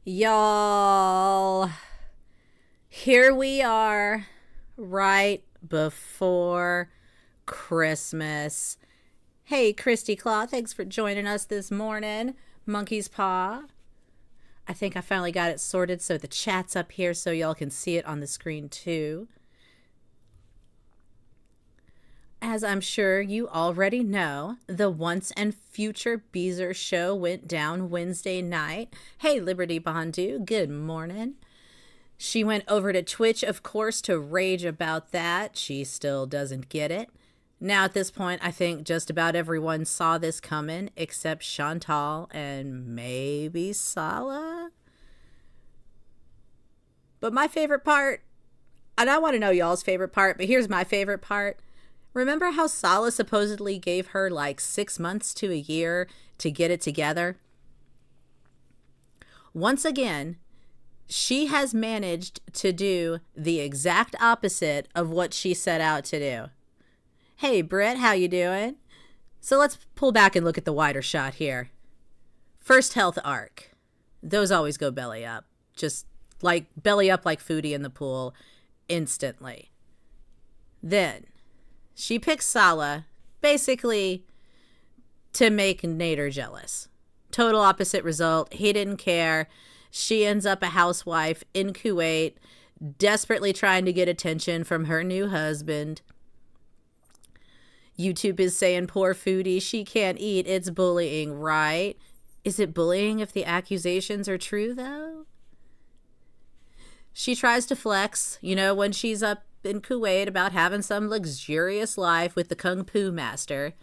Y'all, here we are right before Christmas. Hey, Christy Claw, thanks for joining us this morning. Monkey's Paw. I think I finally got it sorted so the chat's up here so y'all can see it on the screen too. As I'm sure you already know, the Once and Future Beezer show went down Wednesday night. Hey, Liberty Bondu, good morning. She went over to Twitch, of course, to rage about that. She still doesn't get it. Now, at this point, I think just about everyone saw this coming, except Chantal and maybe Sala. But my favorite part, and I want to know y'all's favorite part, but here's my favorite part. Remember how Sala supposedly gave her like 6 months to a year to get it together? Once again, she has managed to do the exact opposite of what she set out to do. Hey, Britt, how you doing? So let's pull back and look at the wider shot here. First health arc. Those always go belly up. Just like belly up like Foodie in the pool instantly. Then she picks Sala, basically to make Nader jealous. Total opposite result. He didn't care. She ends up a housewife in Kuwait, desperately trying to get attention from her new husband. YouTube is saying, poor Foodie, she can't eat. It's bullying, right? Is it bullying if the accusations are true, though? She tries to flex, when she's up in Kuwait about having some luxurious life with the Kung Fu master.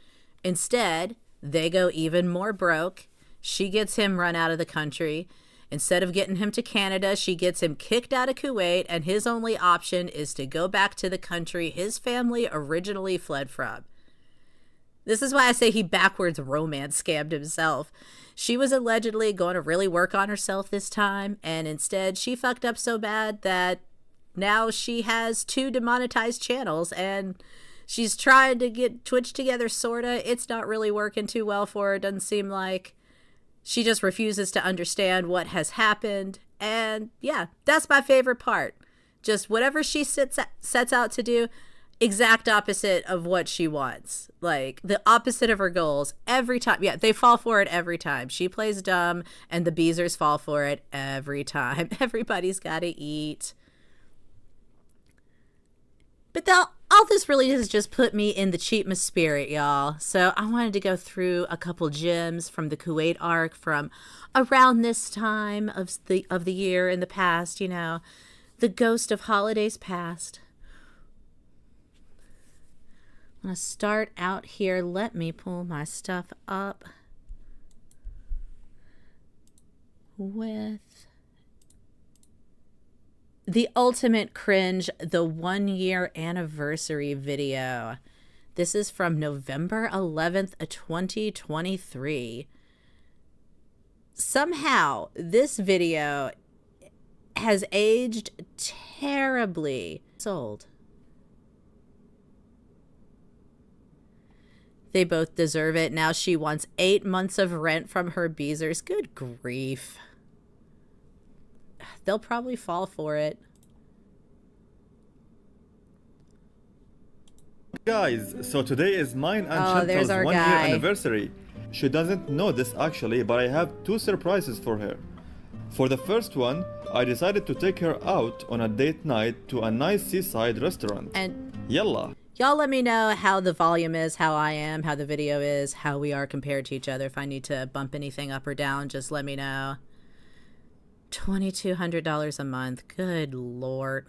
Instead, they go even more broke. She gets him run out of the country. Instead of getting him to Canada, she gets him kicked out of Kuwait, and his only option is to go back to the country his family originally fled from. This is why I say he backwards romance scammed himself. She was allegedly going to really work on herself this time, and instead she fucked up so bad that now she has 2 demonetized channels, and she's trying to get Twitch together, sorta. It's not really working too well for her, doesn't seem like. She just refuses to understand what has happened, and yeah, that's my favorite part. Just whatever she sets out to do, exact opposite of what she wants. Like, the opposite of her goals every time. Yeah, they fall for it every time. She plays dumb, and the Beezers fall for it every time. Everybody's got to eat. But all this really has just put me in the cheapness spirit, y'all. So I wanted to go through a couple gems from the Kuwait arc from around this time of the year in the past, the ghost of holidays past. I'm going to start out here. Let me pull my stuff up with the ultimate cringe, the 1-year anniversary video. This is from November 11th, 2023. Somehow, this video has aged terribly. Sold. They both deserve it. Now she wants 8 months of rent from her Beezers. Good grief. They'll probably fall for it. Guys, so today is mine and Chantal's 1-year anniversary. She doesn't know this actually, but I have 2 surprises for her. For the first one, I decided to take her out on a date night to a nice seaside restaurant. And Yalla. Y'all let me know how the volume is, how I am, how the video is, how we are compared to each other. If I need to bump anything up or down, just let me know. $2,200 a month. Good Lord.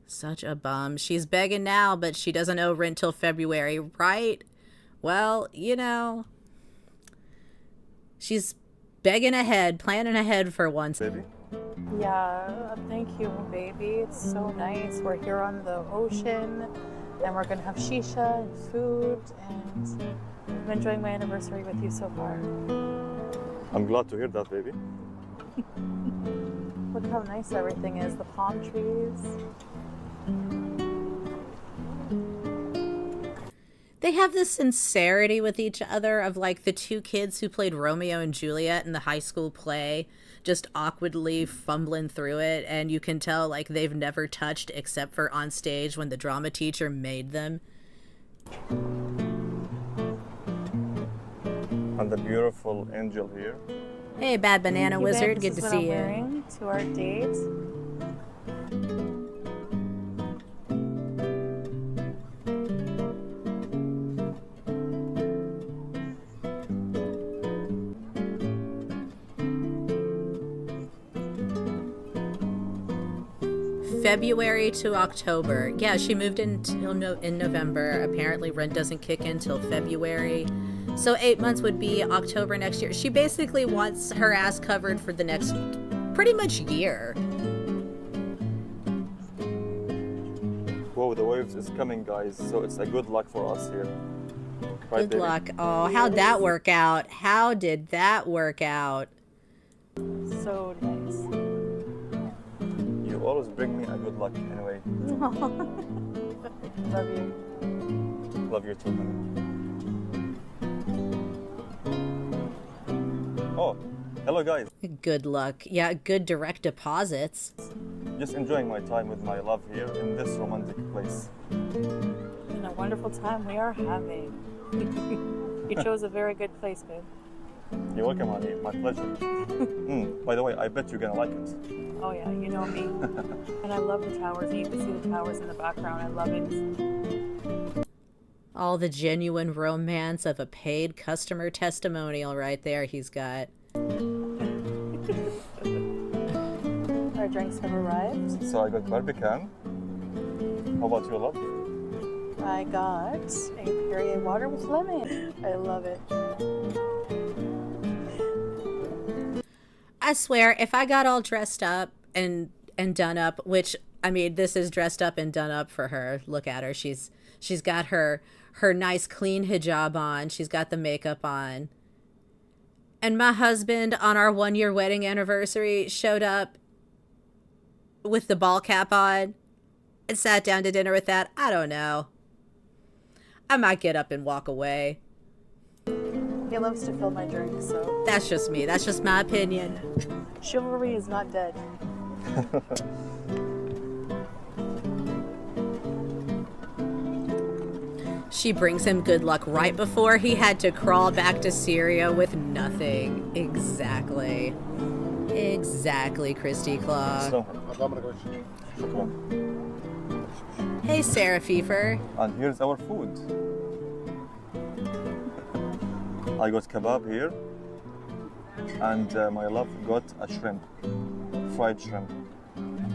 Such a bum. She's begging now, but she doesn't owe rent till February, right? Well, she's begging ahead, planning ahead for once. Baby? Yeah, thank you, baby. It's so nice. We're here on the ocean, and we're gonna have shisha and food, and I'm enjoying my anniversary with you so far. I'm glad to hear that, baby. Look how nice everything is. The palm trees. They have this sincerity with each other of like the two kids who played Romeo and Juliet in the high school play, just awkwardly fumbling through it. And you can tell like they've never touched except for on stage when the drama teacher made them. And the beautiful angel here. Hey, Bad Banana Wizard. Good to see you. Wearing to our date. February to October. Yeah, she moved in November. Apparently rent doesn't kick in till February. So 8 months would be October next year. She basically wants her ass covered for the next pretty much year. Whoa, the waves is coming, guys. So it's a good luck for us here. Right, good luck. Oh, how'd that work out? How did that work out? So nice. You always bring me a good luck anyway. Love you. Love you too, honey. Oh, hello guys. Good luck. Yeah, good direct deposits. Just enjoying my time with my love here in this romantic place. And a wonderful time we are having. You chose a very good place, babe. You're welcome, honey. My pleasure. By the way, I bet you're gonna like it. Oh yeah, you know me. And I love the towers. You can see the towers in the background. I love it. All the genuine romance of a paid customer testimonial right there he's got. Our drinks have arrived. So I got Barbican. How about your love? I got a Perrier water with lemon. I love it. I swear, if I got all dressed up and done up, which, I mean, this is dressed up and done up for her. Look at her. She's got her nice clean hijab on. She's got the makeup on. And my husband on our 1-year wedding anniversary showed up with the ball cap on and sat down to dinner with that. I don't know. I might get up and walk away. He loves to fill my drink, so. That's just me. That's just my opinion. Chivalry is not dead. She brings him good luck right before he had to crawl back to Syria with nothing. Exactly. Exactly, Christy Claw. Hey, Sarah Pfeiffer. And here's our food. I got kebab here. And my love got a shrimp. Fried shrimp.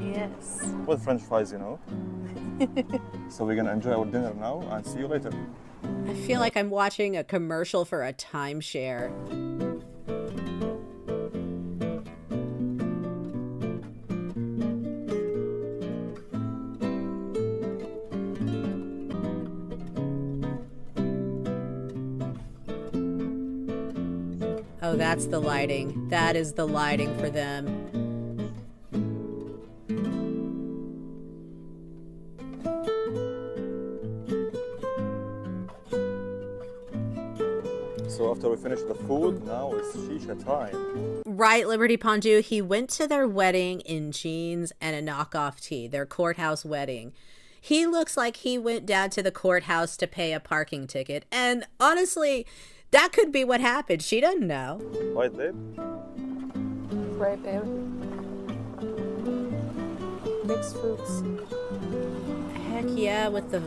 Yes. With French fries, you know. So we're gonna enjoy our dinner now and see you later. I feel like I'm watching a commercial for a timeshare. Oh, that's the lighting. That is the lighting for them. So after we finish the food, now it's shisha time. Right, Liberty Pondu. He went to their wedding in jeans and a knockoff tee, their courthouse wedding. He looks like he went down to the courthouse to pay a parking ticket. And honestly, that could be what happened. She doesn't know. Right, babe? Right, babe. Mixed fruits. Heck yeah, with the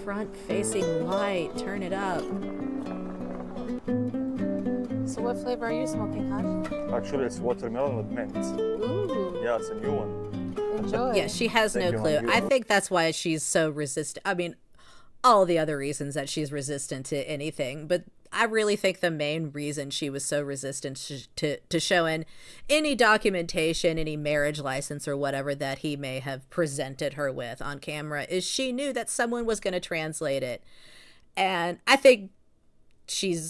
front-facing light. Turn it up. So what flavor are you smoking, hon? Actually, it's watermelon with mint. Ooh. Yeah, it's a new one. Enjoy. Yeah, she has no clue. I think that's why she's so resistant. I mean, all the other reasons that she's resistant to anything, but I really think the main reason she was so resistant to showing any documentation, any marriage license or whatever that he may have presented her with on camera is she knew that someone was going to translate it. And I think she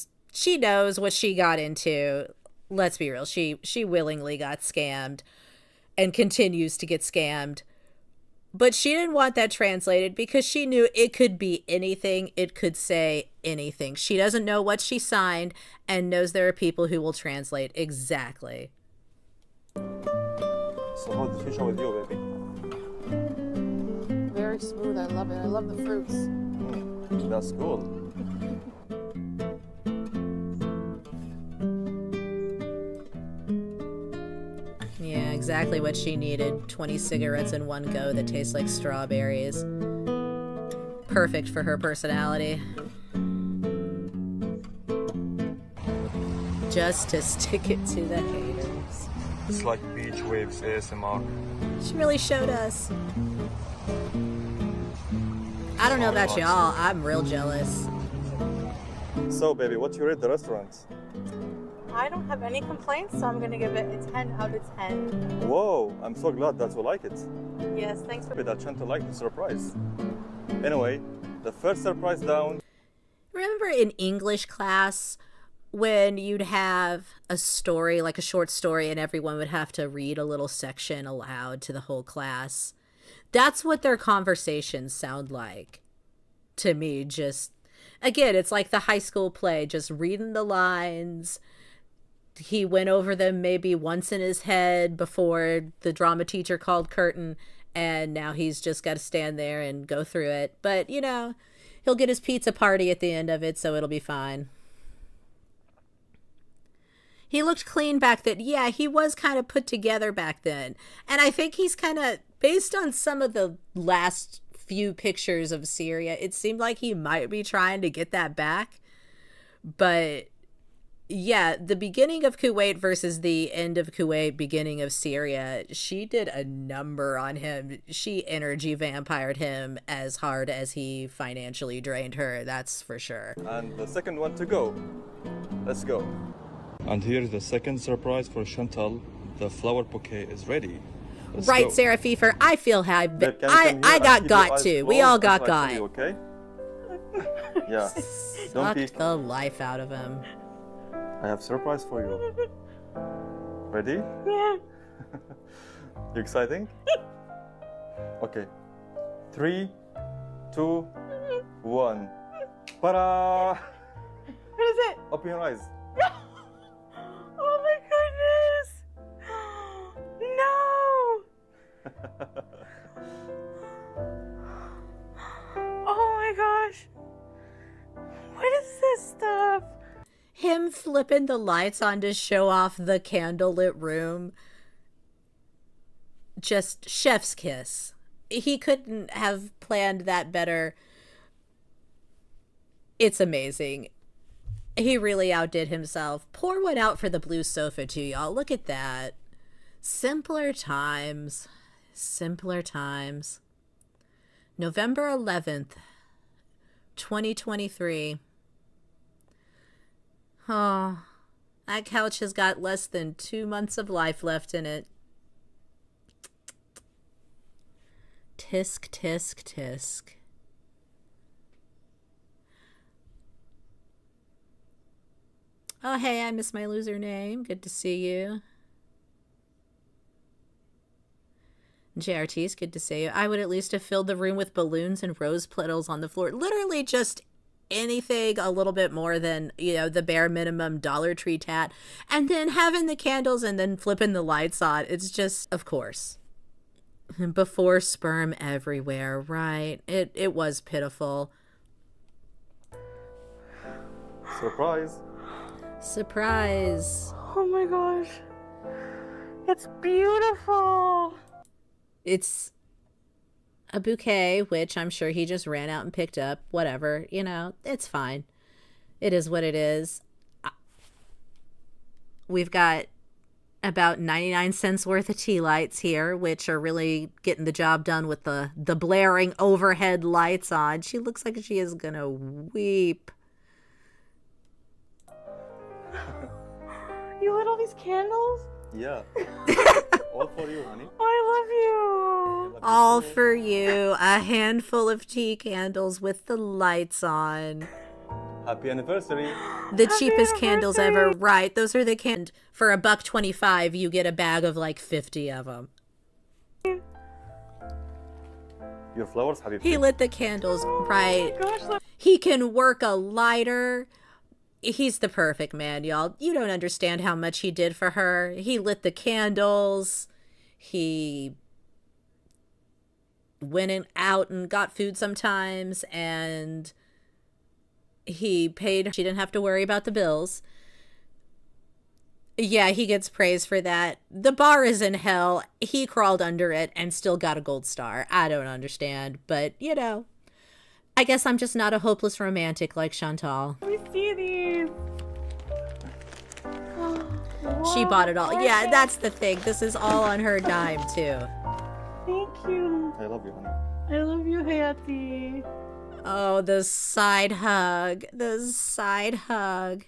knows what she got into. Let's be real. She willingly got scammed and continues to get scammed But she didn't want that translated because she knew it could be anything. It could say anything. She doesn't know what she signed and knows there are people who will translate exactly. So how's the shisha with you, baby? Very smooth. I love it. I love the fruits. That's cool. Yeah, exactly what she needed. 20 cigarettes in one go that taste like strawberries. Perfect for her personality. Just to stick it to the haters. It's like beach waves ASMR. She really showed us. I don't know about y'all. I'm real jealous. So, baby, what you rate the restaurant? I don't have any complaints, so I'm gonna give it a 10 out of 10. Whoa, I'm so glad that you like it. Yes, thanks for That Chantal liked the surprise. Anyway, the first surprise down. Remember in English class when you'd have a story, like a short story, and everyone would have to read a little section aloud to the whole class? That's what their conversations sound like to me. Just, again, it's like the high school play, just reading the lines. He went over them maybe once in his head before the drama teacher called curtain, and now he's just got to stand there and go through it. But, you know, he'll get his pizza party at the end of it, so it'll be fine. He looked clean back then. Yeah, he was kind of put together back then. And I think he's kind of, based on some of the last few pictures of Syria, it seemed like he might be trying to get that back. But yeah, the beginning of Kuwait versus the end of Kuwait, beginning of Syria, she did a number on him. She energy vampired him as hard as he financially drained her. That's for sure. And the second one to go. Let's go. And here's the second surprise for Chantal. The flower bouquet is ready. Let's right, go. Sarah Pfeiffer. I feel how I got too. We all got got. Okay? Yeah. Don't Sucked the life out of him. I have surprise for you. Ready? Yeah. You exciting? Okay. 3, 2, 1. Ta-da! What is it? Open your eyes. Oh my goodness! No! Oh my gosh! What is this stuff? Him flipping the lights on to show off the candlelit room. Just chef's kiss. He couldn't have planned that better. It's amazing. He really outdid himself. Pour one out for the blue sofa too, y'all. Look at that. Simpler times. Simpler times. November 11th, 2023. Oh, that couch has got less than 2 months of life left in it. Tisk, tisk, tisk. Oh, hey, I missed my loser name. Good to see you. JRT's good to see you. I would at least have filled the room with balloons and rose petals on the floor. Literally just anything a little bit more than, you know, the bare minimum Dollar Tree tat. And then having the candles and then flipping the lights on. It's just, of course. Before sperm everywhere, right? It was pitiful. Surprise. Surprise. Oh my gosh. It's beautiful. It's a bouquet, which I'm sure he just ran out and picked up. Whatever, you know, it's fine. It is what it is. We've got about 99 cents worth of tea lights here, which are really getting the job done with the blaring overhead lights on. She looks like she is gonna weep. You lit all these candles? Yeah. All for you, honey. I love you. All for you. A handful of tea candles with the lights on. Happy anniversary. The cheapest candles ever. Right. Those are the candles. For $1.25, you get a bag of like 50 of them. your flowers, Habibti. He lit the candles, right? Oh my gosh, He can work a lighter. He's the perfect man, y'all. You don't understand how much he did for her. He lit the candles. He went out and got food sometimes, and he paid. She didn't have to worry about the bills. Yeah, he gets praise for that. The bar is in hell. He crawled under it and still got a gold star. I don't understand, but you know, I guess I'm just not a hopeless romantic like Chantal. let me see these. She bought it all. Yeah, that's the thing. This is all on her dime, too. Thank you. I love you, honey. I love you, Hayati. Oh, the side hug. The side hug.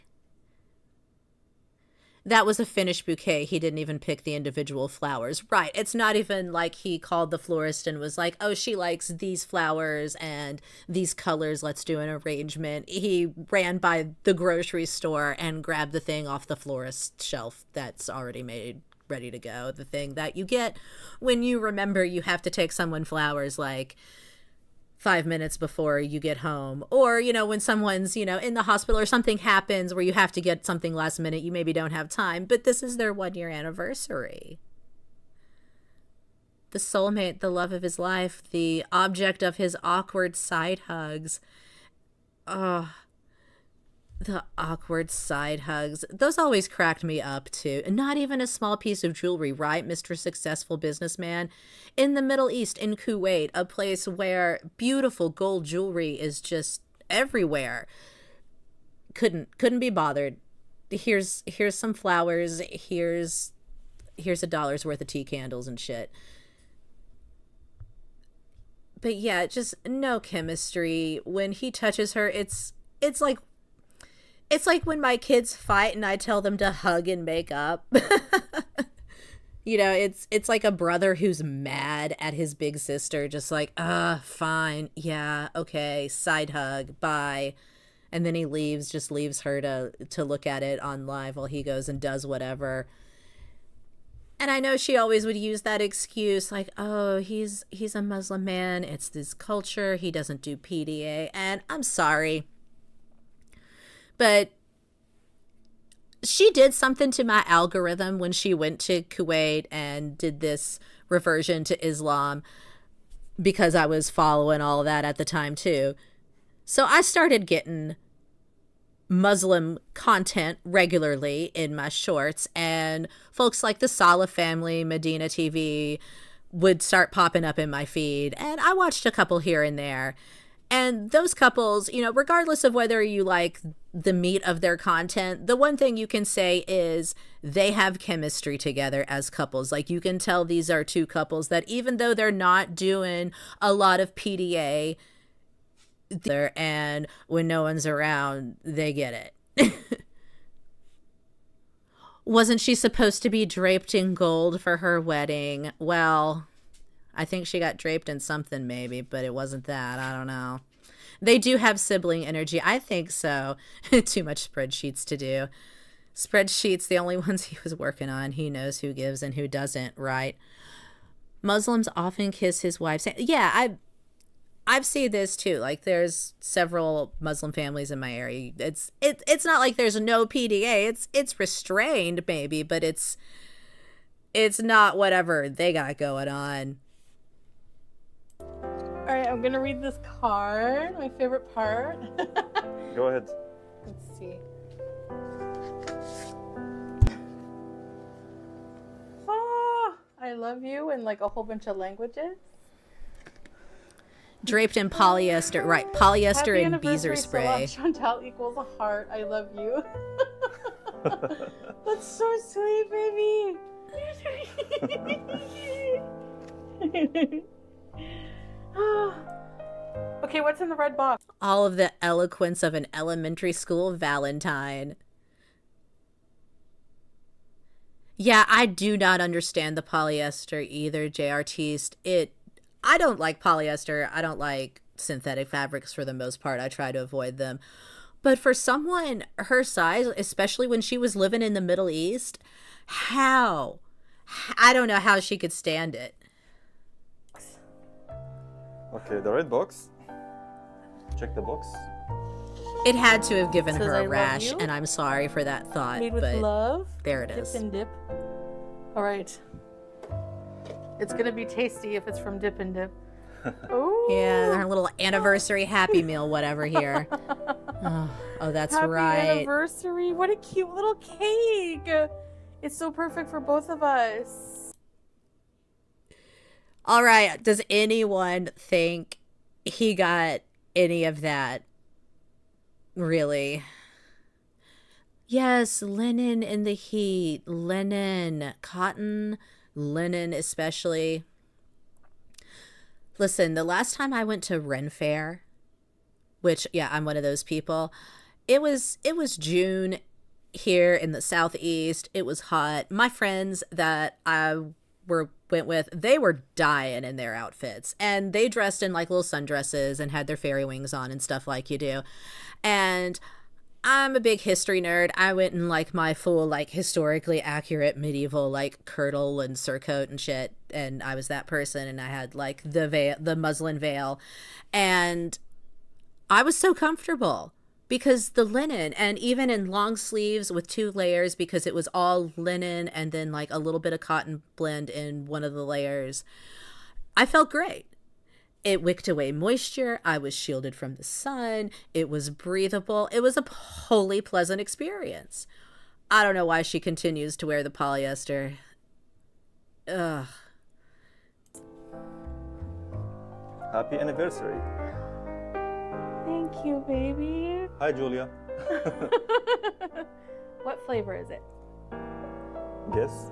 That was a finished bouquet. He didn't even pick the individual flowers. Right. It's not even like he called the florist and was like, oh, she likes these flowers and these colors. Let's do an arrangement. He ran by the grocery store and grabbed the thing off the florist's shelf that's already made, ready to go. The thing that you get when you remember you have to take someone flowers like 5 minutes before you get home, or you know, when someone's, you know, in the hospital or something happens where you have to get something last minute, you maybe don't have time, but this is their 1 year anniversary. The soulmate, the love of his life, the object of his awkward side hugs. Oh, the awkward side hugs. Those always cracked me up too. Not even a small piece of jewelry, right, Mr. Successful Businessman? In the Middle East, in Kuwait, a place where beautiful gold jewelry is just everywhere. Couldn't be bothered. Here's some flowers. Here's $1 worth of tea candles and shit. But yeah, just no chemistry. When he touches her, it's like when my kids fight and I tell them to hug and make up. You know, it's like a brother who's mad at his big sister, just like, fine, yeah, okay, side hug, bye. And then he leaves, just leaves her to look at it on live while he goes and does whatever. And I know she always would use that excuse, like, oh, he's a Muslim man, it's this culture, he doesn't do PDA, and I'm sorry. But she did something to my algorithm when she went to Kuwait and did this reversion to Islam, because I was following all of that at the time too. So I started getting Muslim content regularly in my shorts, and folks like the Saleh family, Medina TV, would start popping up in my feed, and I watched a couple here and there. And those couples, you know, regardless of whether you like the meat of their content, the one thing you can say is they have chemistry together as couples. Like, you can tell these are two couples that even though they're not doing a lot of PDA, and when no one's around, they get it. Wasn't she supposed to be draped in gold for her wedding? Well, I think she got draped in something maybe, but it wasn't that. I don't know. They do have sibling energy. I think so. Too much spreadsheets to do. Spreadsheets, the only ones he was working on. He knows who gives and who doesn't, right? Muslims often kiss his wives. Yeah, I've seen this too. Like, there's several Muslim families in my area. It's not like there's no PDA. It's restrained maybe, but it's not whatever they got going on. All right, I'm gonna read this card. My favorite part. Go ahead. Let's see. Oh, I love you in like a whole bunch of languages. Draped in polyester, right? Polyester Happy and beezer anniversary, spray. Chantal equals a heart. I love you. That's so sweet, baby. Okay, what's in the red box? All of the eloquence of an elementary school Valentine. Yeah, I do not understand the polyester either, JRTiste. I don't like polyester. I don't like synthetic fabrics for the most part. I try to avoid them. But for someone her size, especially when she was living in the Middle East, how? I don't know how she could stand it. Okay, the red box. Check the box. It had to have given her I a love rash, you. and I'm sorry for that thought. Made with but love. there it is. Dip and dip. All right. It's gonna be tasty if it's from Dip and Dip. Oh. Yeah, our little anniversary Happy Meal, whatever here. Oh, that's Happy right. anniversary! What a cute little cake. It's so perfect for both of us. All right. Does anyone think he got any of that? Really? Yes, linen in the heat. Linen. Cotton. Linen especially. Listen, the last time I went to Ren Fair, which, yeah, I'm one of those people, it was June here in the Southeast. It was hot. My friends that I went with, they were dying in their outfits, and they dressed in like little sundresses and had their fairy wings on and stuff like you do. And I'm a big history nerd. I went in like my full like historically accurate medieval like kirtle and surcoat and shit, and I was that person, and I had like the muslin veil, and I was so comfortable because the linen, and even in long sleeves with 2 layers, because it was all linen and then like a little bit of cotton blend in one of the layers, I felt great. It wicked away moisture. I was shielded from the sun. It was breathable. It was a wholly pleasant experience. I don't know why she continues to wear the polyester. Ugh. Happy anniversary. Thank you, baby. Hi, Julia. What flavor is it? Guess.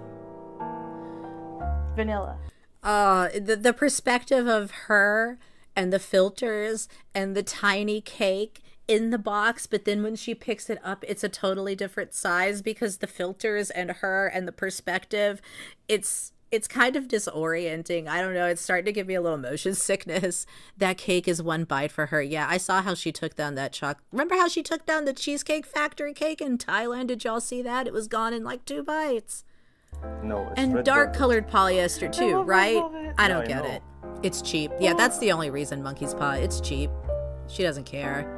Vanilla. The perspective of her and the filters and the tiny cake in the box, but then when she picks it up, it's a totally different size because the filters and her and the perspective, it's kind of disorienting. I don't know. It's starting to give me a little motion sickness. That cake is one bite for her. Yeah, I saw how she took down that Remember how she took down the Cheesecake Factory cake in Thailand? Did y'all see that? It was gone in like 2 bites. No, it's and red dark velvet. Colored polyester too, right? I don't Yeah, I get know. it. It's cheap. Yeah, that's the only reason Monkey's Paw. It's cheap. She doesn't care.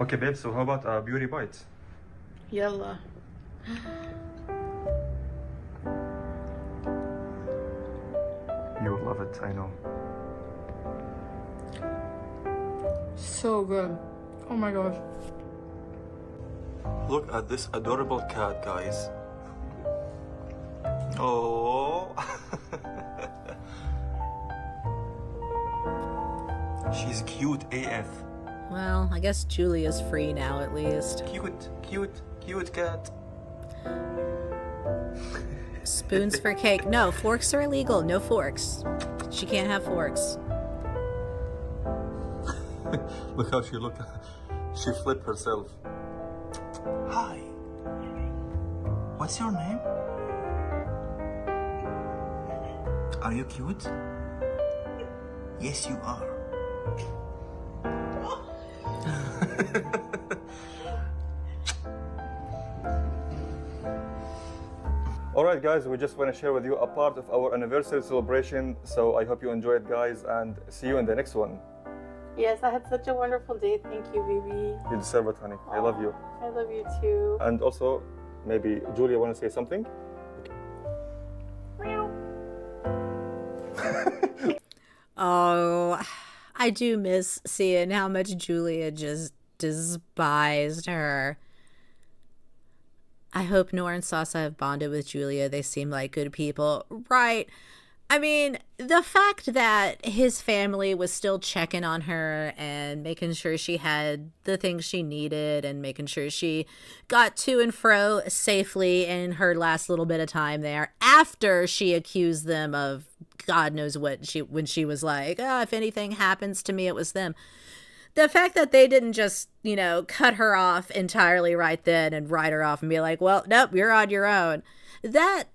Okay, babe, so how about a beauty bite? Yalla. You will love it, I know. So good. Oh my gosh. Look at this adorable cat, guys. Oh. She's cute AF. Well, I guess Julia's free now at least. Cute cat. Spoons for cake. No, forks are illegal. No forks. She can't have forks. Look how she looked. She flipped herself. Hi. What's your name? Are you cute? Yes, you are. Alright guys, we just want to share with you a part of our anniversary celebration, so I hope you enjoyed, guys, and see you in the next one. Yes, I had such a wonderful day. Thank you, baby. You deserve it, honey. I love you. I love you too. And also, maybe Julia want to say something? Oh, I do miss seeing how much Julia just despised her. I hope Nora and Sasa have bonded with Julia. They seem like good people. Right. I mean, the fact that his family was still checking on her and making sure she had the things she needed and making sure she got to and fro safely in her last little bit of time there after she accused them of God knows what when she was like, oh, if anything happens to me, it was them. The fact that they didn't just, cut her off entirely right then and write her off and be like, well, nope, you're on your own. That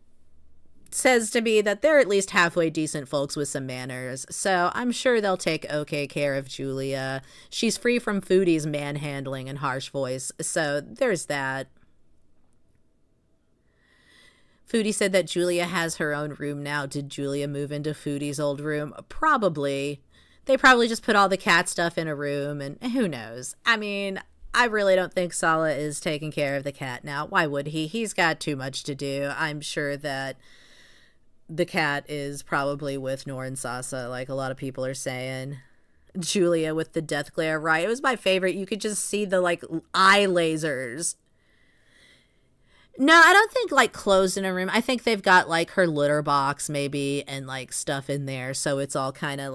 says to me that they're at least halfway decent folks with some manners. So I'm sure they'll take okay care of Julia. She's free from Foodie's manhandling and harsh voice. So there's that. Foodie said that Julia has her own room now. Did Julia move into Foodie's old room? Probably. They probably just put all the cat stuff in a room, and who knows? I mean, I really don't think Sala is taking care of the cat now. Why would he? He's got too much to do. I'm sure that the cat is probably with Nor and Sasa, like a lot of people are saying. Julia with the death glare, right? It was my favorite. You could just see the, eye lasers. No, I don't think, closed in a room. I think they've got, her litter box, maybe, and, stuff in there, so it's all kind of,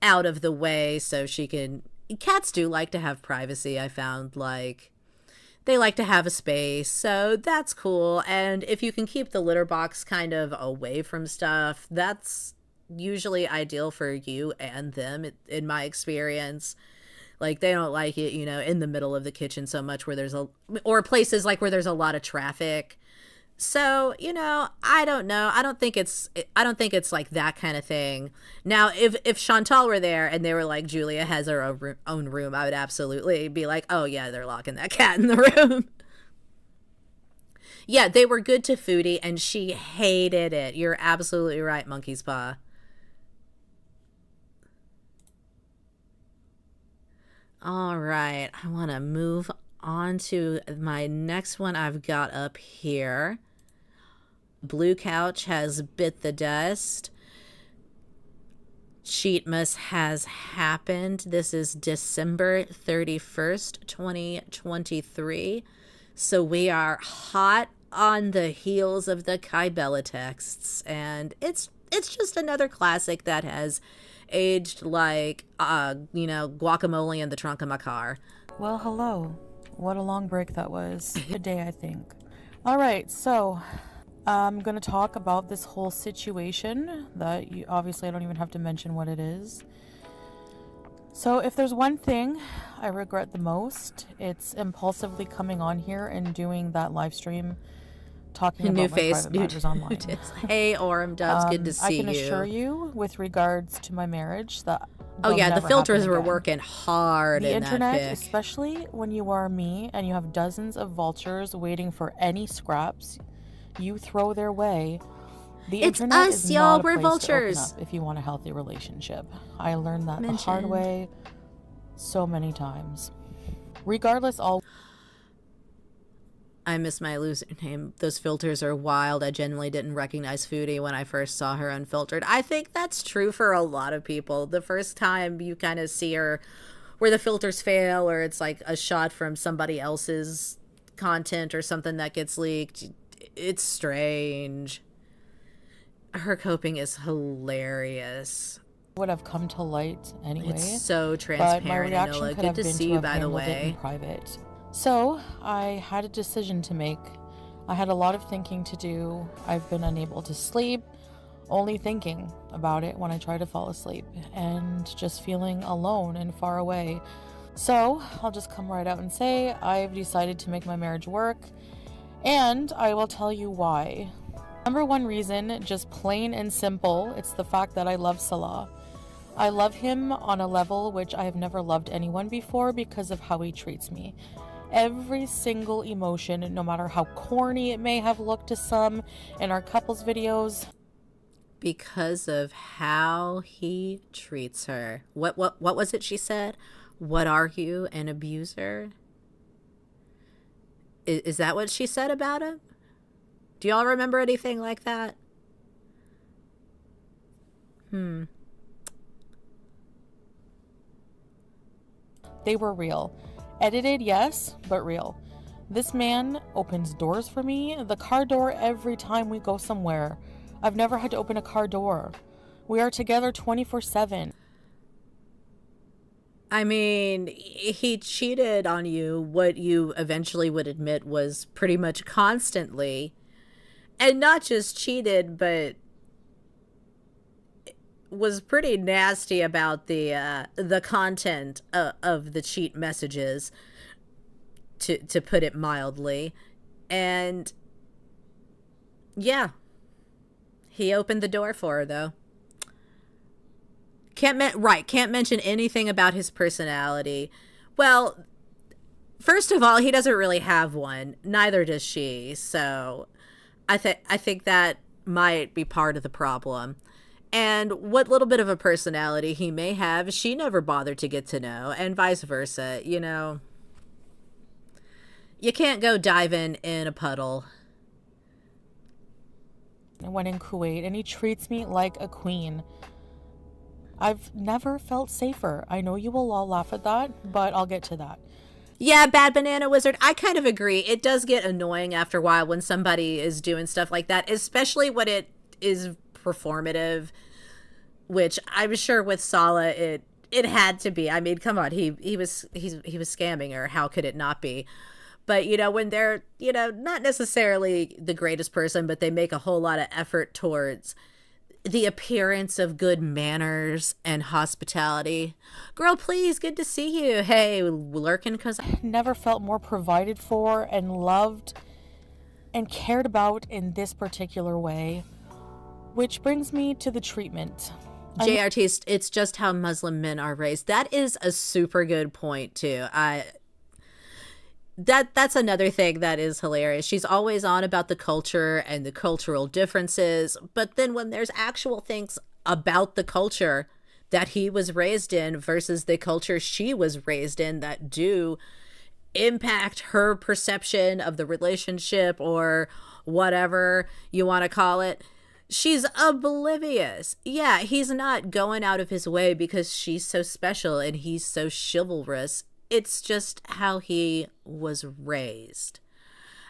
out of the way so she can... Cats do like to have privacy, I found. They like to have a space, so that's cool. And if you can keep the litter box kind of away from stuff, that's usually ideal for you and them, in my experience. They don't like it, in the middle of the kitchen so much or places where there's a lot of traffic. So, I don't know. I don't think it's that kind of thing. Now, if Chantal were there and they were like, Julia has her own room, I would absolutely be like, oh yeah, they're locking that cat in the room. Yeah, they were good to Foodie and she hated it. You're absolutely right, Monkey's Paw. All right, I want to move on to my next one I've got up here. Blue Couch has bit the dust. Cheatmas has happened. This is December 31st, 2023. So we are hot on the heels of the Kybella texts, and it's just another classic that has aged like guacamole in the trunk of my car. Well, hello. What a long break that was. Good day, I think. All right, so I'm going to talk about this whole situation that obviously I don't even have to mention what it is. So if there's one thing I regret the most, it's impulsively coming on here and doing that live stream talking about my private matters online. Hey, Orem Dubs, good to see you. I can assure you, with regards to my marriage, that the filters were working hard in that internet, pic. especially when you are me and you have dozens of vultures waiting for any scraps you throw their way. The internet is not a place vultures. to open up if you want a healthy relationship. I learned that the hard way so many times. Regardless, I miss my loser name. Those filters are wild. I genuinely didn't recognize Foodie when I first saw her unfiltered. I think that's true for a lot of people. The first time you kind of see her where the filters fail, or it's like a shot from somebody else's content or something that gets leaked, it's strange. Her coping is hilarious. Would have come to light anyway. It's so transparent. But my reaction Enola. could Good have to been see to you, have by the handled it in way. private. So I had a decision to make. I had a lot of thinking to do. I've been unable to sleep, only thinking about it when I try to fall asleep, and just feeling alone and far away. So I'll just come right out and say I've decided to make my marriage work, and I will tell you why. Number one reason, just plain and simple, it's the fact that I love Salah. I love him on a level which I have never loved anyone before because of how he treats me. Every single emotion, no matter how corny it may have looked to some in our couples videos. Because of how he treats her. What was it she said? What are you, an abuser? Is that what she said about him? Do y'all remember anything like that? They were real. Edited, yes, but real. This man opens doors for me, the car door every time we go somewhere. I've never had to open a car door. We are together 24/7. I mean, he cheated on you, what you eventually would admit was pretty much constantly. And not just cheated, but was pretty nasty about the content of the cheat messages, to put it mildly. And yeah, he opened the door for her, though. Can't mention anything about his personality. Well, first of all, he doesn't really have one. Neither does she. So I think that might be part of the problem. And what little bit of a personality he may have, she never bothered to get to know, and vice versa. You know, you can't go diving in a puddle. I went in Kuwait, and he treats me like a queen. I've never felt safer. I know you will all laugh at that, but I'll get to that. Yeah, Bad Banana Wizard, I kind of agree. It does get annoying after a while when somebody is doing stuff like that, especially when it is performative, which I'm sure with Sala it had to be. I mean, come on, he was scamming her. How could it not be? But, you know, when they're, you know, not necessarily the greatest person, but they make a whole lot of effort towards the appearance of good manners and hospitality. Girl, please, good to see you. Hey, lurking because I never felt more provided for and loved and cared about in this particular way. Which brings me to the treatment. JRT, it's just how Muslim men are raised. That is a super good point, too. That's another thing that is hilarious. She's always on about the culture and the cultural differences, but then when there's actual things about the culture that he was raised in versus the culture she was raised in that do impact her perception of the relationship or whatever you want to call it, she's oblivious. Yeah, he's not going out of his way because she's so special and he's so chivalrous. It's just how he was raised.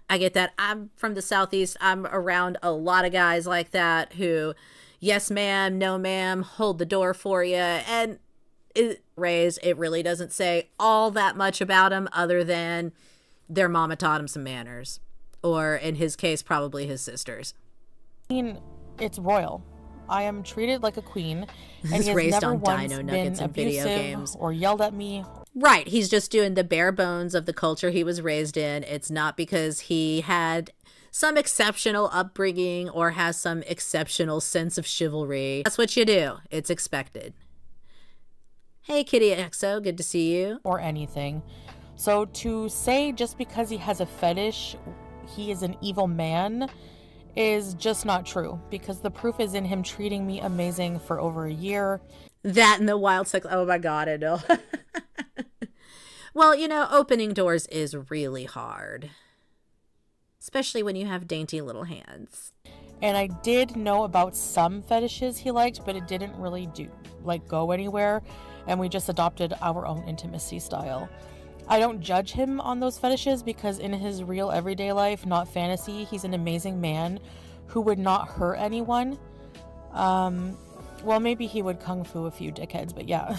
I get that. I'm from the Southeast. I'm around a lot of guys like that who, yes, ma'am, no, ma'am, hold the door for you. And it really doesn't say all that much about him other than their mama taught him some manners. Or in his case, probably his sisters. I mean, it's royal. I am treated like a queen. And He's he has raised never on once dino been nuggets and video abusive games. Or yelled at me. Right. He's just doing the bare bones of the culture he was raised in. It's not because he had some exceptional upbringing or has some exceptional sense of chivalry. That's what you do. It's expected. Hey, Kitty XO. Good to see you. Or anything. So to say just because he has a fetish, he is an evil man is just not true. Because the proof is in him treating me amazing for over a year. That and the wild sex. Oh my God, I know. Well, you know, opening doors is really hard. Especially when you have dainty little hands. And I did know about some fetishes he liked, but it didn't really go anywhere. And we just adopted our own intimacy style. I don't judge him on those fetishes because in his real everyday life, not fantasy, he's an amazing man who would not hurt anyone. Well, maybe he would kung fu a few dickheads, but yeah.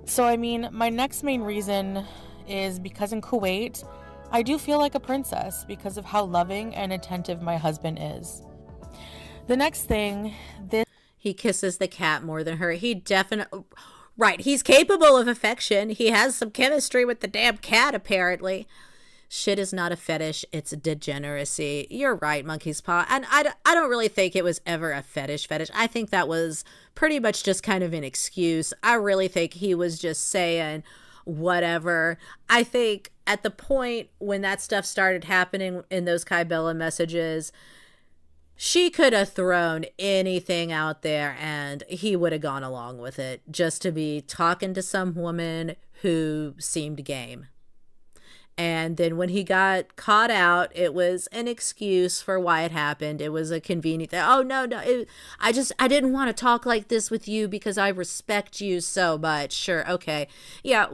So, I mean, my next main reason is because in Kuwait, I do feel like a princess because of how loving and attentive my husband is. The next thing, he kisses the cat more than her. He definitely... Right, he's capable of affection. He has some chemistry with the damn cat, apparently. Shit is not a fetish, it's a degeneracy. You're right, Monkey's Paw. And I don't really think it was ever a fetish. I think that was pretty much just kind of an excuse. I really think he was just saying whatever. I think at the point when that stuff started happening in those Kybella messages, she could have thrown anything out there and he would have gone along with it just to be talking to some woman who seemed game. And then when he got caught out, it was an excuse for why it happened. It was a convenient thing. Oh, no. I didn't want to talk like this with you because I respect you so much. Sure. Okay. Yeah.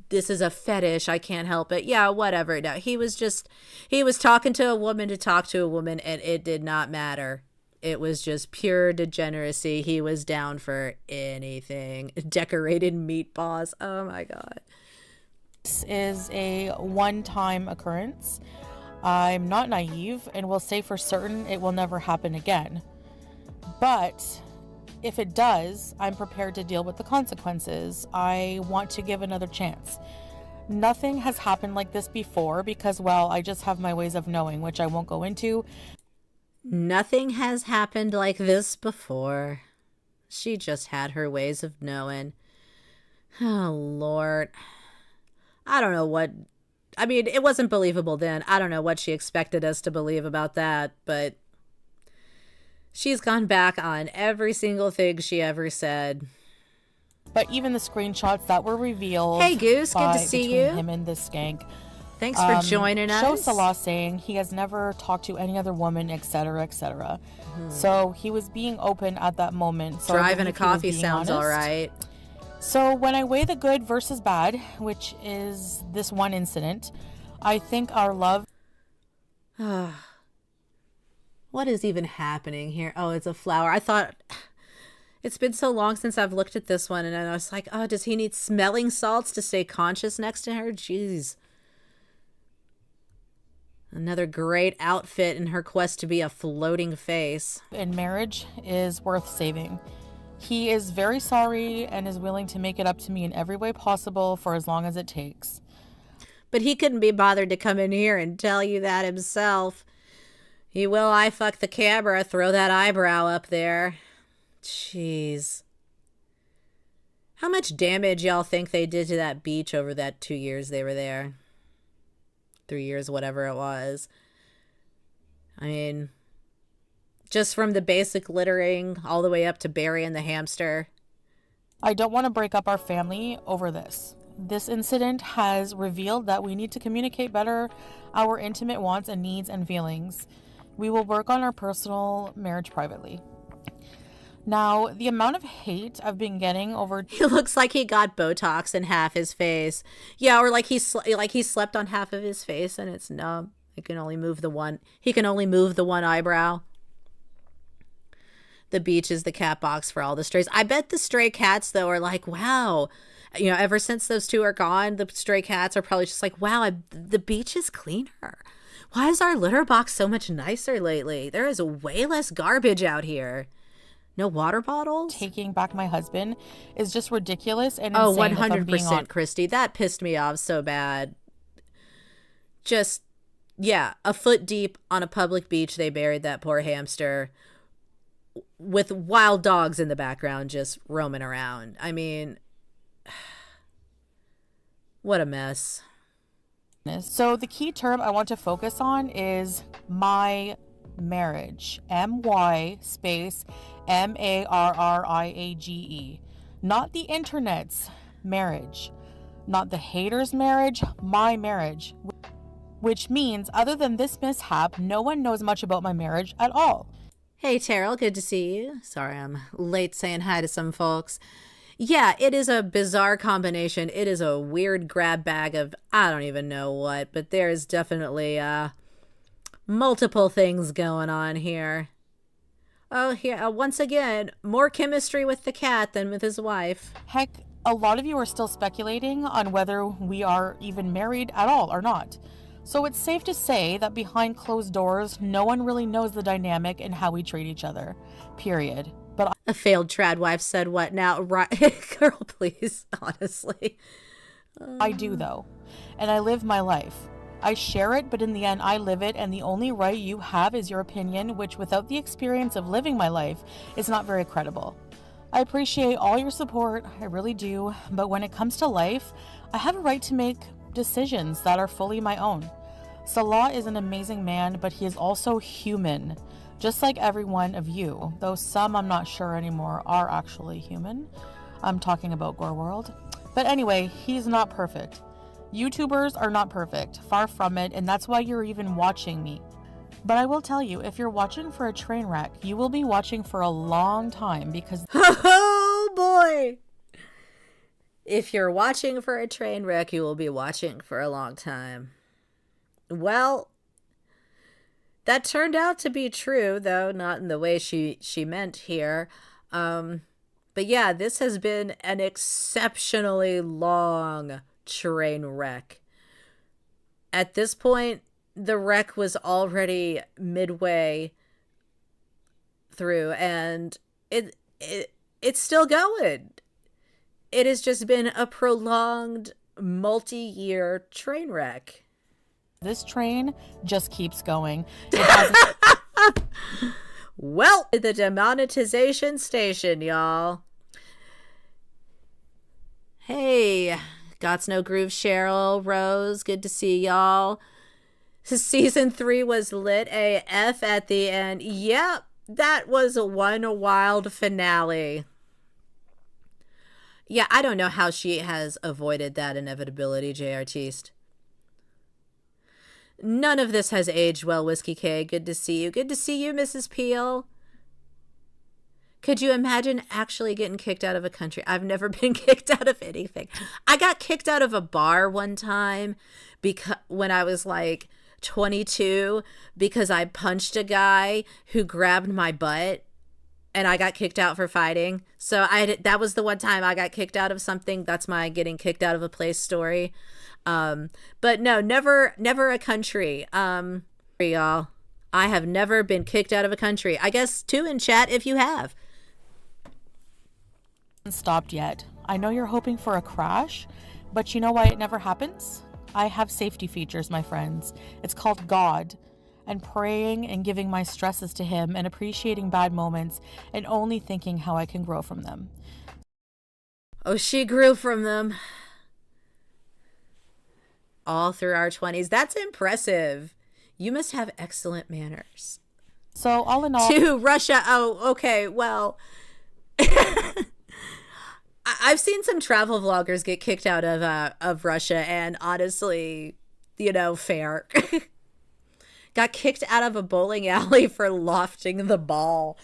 This is a fetish. I can't help it. Yeah. Whatever. No, he was talking to a woman to talk to a woman and it did not matter. It was just pure degeneracy. He was down for anything. Decorated meatballs. Oh my God. This is a one-time occurrence. I'm not naive and will say for certain it will never happen again. But if it does, I'm prepared to deal with the consequences. I want to give another chance. Nothing has happened like this before because, well, I just have my ways of knowing, which I won't go into. Nothing has happened like this before. She just had her ways of knowing. Oh, Lord. I don't know what... I mean, it wasn't believable then. I don't know what she expected us to believe about that, but she's gone back on every single thing she ever said. But even the screenshots that were revealed... Hey, Goose, good to see you. ...him and this skank... Thanks for joining us. Show Salah saying he has never talked to any other woman, etc., etc. So he was being open at that moment. So driving a coffee sounds all right. So when I weigh the good versus bad, which is this one incident, I think our love... What is even happening here? Oh, it's a flower. I thought... It's been so long since I've looked at this one, and I was like, oh, does he need smelling salts to stay conscious next to her? Jeez. Another great outfit in her quest to be a floating face. In marriage is worth saving. He is very sorry and is willing to make it up to me in every way possible for as long as it takes. But he couldn't be bothered to come in here and tell you that himself. He will I fuck the camera, throw that eyebrow up there. Jeez. How much damage y'all think they did to that beach over that 2 years they were there? 3 years, whatever it was. I mean, just from the basic littering all the way up to burying the hamster. I don't want to break up our family over this. This incident has revealed that we need to communicate better our intimate wants and needs and feelings. We will work on our personal marriage privately. Now, the amount of hate I've been getting over... He looks like he got Botox in half his face. Yeah, or like he slept on half of his face and it's numb. He can only move the one eyebrow. The beach is the cat box for all the strays. I bet the stray cats, though, are like, wow. You know, ever since those two are gone, the stray cats are probably just like, wow, the beach is cleaner. Why is our litter box so much nicer lately? There is way less garbage out here. No water bottles? Taking back my husband is just ridiculous and insane. 100%, Christy. That pissed me off so bad. Just, yeah, a foot deep on a public beach, they buried that poor hamster with wild dogs in the background just roaming around. I mean, what a mess. So the key term I want to focus on is my marriage. MY space MARRIAGE. Not the internet's marriage. Not the hater's marriage, my marriage. Which means, other than this mishap, no one knows much about my marriage at all. Hey, Terrell, good to see you. Sorry I'm late saying hi to some folks. Yeah, it is a bizarre combination. It is a weird grab bag of I don't even know what, but there is definitely multiple things going on here. Oh, here, once again, more chemistry with the cat than with his wife. Heck, a lot of you are still speculating on whether we are even married at all or not. So it's safe to say that behind closed doors, no one really knows the dynamic and how we treat each other. Period. But a failed trad wife said what now? Right, girl, please, honestly. I do, though. And I live my life. I share it, but in the end, I live it, and the only right you have is your opinion, which without the experience of living my life is not very credible. I appreciate all your support, I really do, but when it comes to life, I have a right to make decisions that are fully my own. Salah is an amazing man, but he is also human, just like every one of you, though some I'm not sure anymore are actually human. I'm talking about gorlworld. But anyway, he's not perfect. YouTubers are not perfect, far from it, and that's why you're even watching me. But I will tell you, if you're watching for a train wreck, you will be watching for a long time because... Oh boy! If you're watching for a train wreck, you will be watching for a long time. Well, that turned out to be true, though not in the way she meant here. But yeah, this has been an exceptionally long train wreck. At this point, the wreck was already midway through, and it's still going. It has just been a prolonged multi-year train wreck. This train just keeps going. Well, the demonetization station, y'all. Hey, Gots No Groove, Cheryl, Rose, good to see y'all. Season 3 was lit AF at the end. Yep, that was one wild finale. Yeah, I don't know how she has avoided that inevitability, J. Artiste. None of this has aged well, Whiskey K. Good to see you. Good to see you, Mrs. Peel. Could you imagine actually getting kicked out of a country? I've never been kicked out of anything. I got kicked out of a bar one time because when I was like 22 because I punched a guy who grabbed my butt and I got kicked out for fighting. So that was the one time I got kicked out of something. That's my getting kicked out of a place story. But no, never a country. Y'all, I have never been kicked out of a country. I guess 2 in chat if you have. Stopped yet. I know you're hoping for a crash, but you know why it never happens? I have safety features, my friends. It's called God. And praying and giving my stresses to him and appreciating bad moments and only thinking how I can grow from them. Oh, she grew from them. All through our 20s. That's impressive. You must have excellent manners. So all in all... To Russia. Oh, okay. Well... I've seen some travel vloggers get kicked out of Russia, and honestly, fair. Got kicked out of a bowling alley for lofting the ball.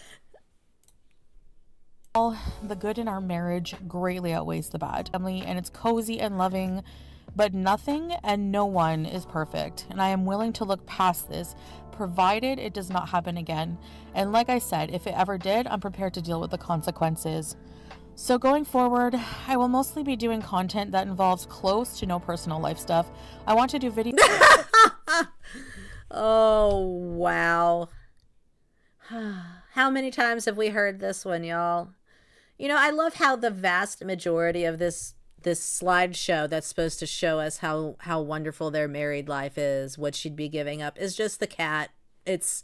All the good in our marriage greatly outweighs the bad. Family, and it's cozy and loving, but nothing and no one is perfect, and I am willing to look past this, provided it does not happen again. And like I said, if it ever did, I'm prepared to deal with the consequences. So going forward, I will mostly be doing content that involves close to no personal life stuff. I want to do videos. Oh, wow. How many times have we heard this one, y'all? I love how the vast majority of this slideshow that's supposed to show us how wonderful their married life is, what she'd be giving up, is just the cat. It's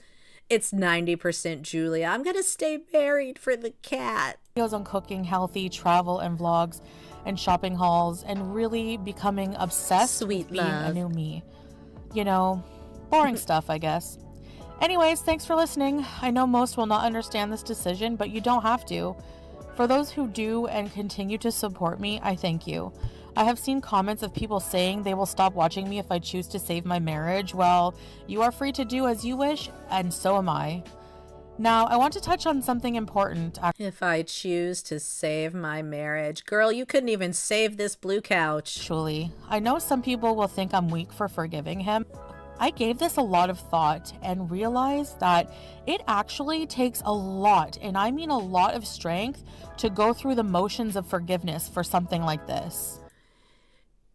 90% Julia. I'm going to stay married for the cat. Videos on cooking, healthy, travel, and vlogs, and shopping hauls, and really becoming obsessed with being a new me. Boring stuff, I guess. Anyways, thanks for listening. I know most will not understand this decision, but you don't have to. For those who do and continue to support me, I thank you. I have seen comments of people saying they will stop watching me if I choose to save my marriage. Well, you are free to do as you wish, and so am I. Now, I want to touch on something important. If I choose to save my marriage. Girl, you couldn't even save this blue couch. Actually, I know some people will think I'm weak for forgiving him. I gave this a lot of thought and realized that it actually takes a lot, and I mean a lot of strength, to go through the motions of forgiveness for something like this.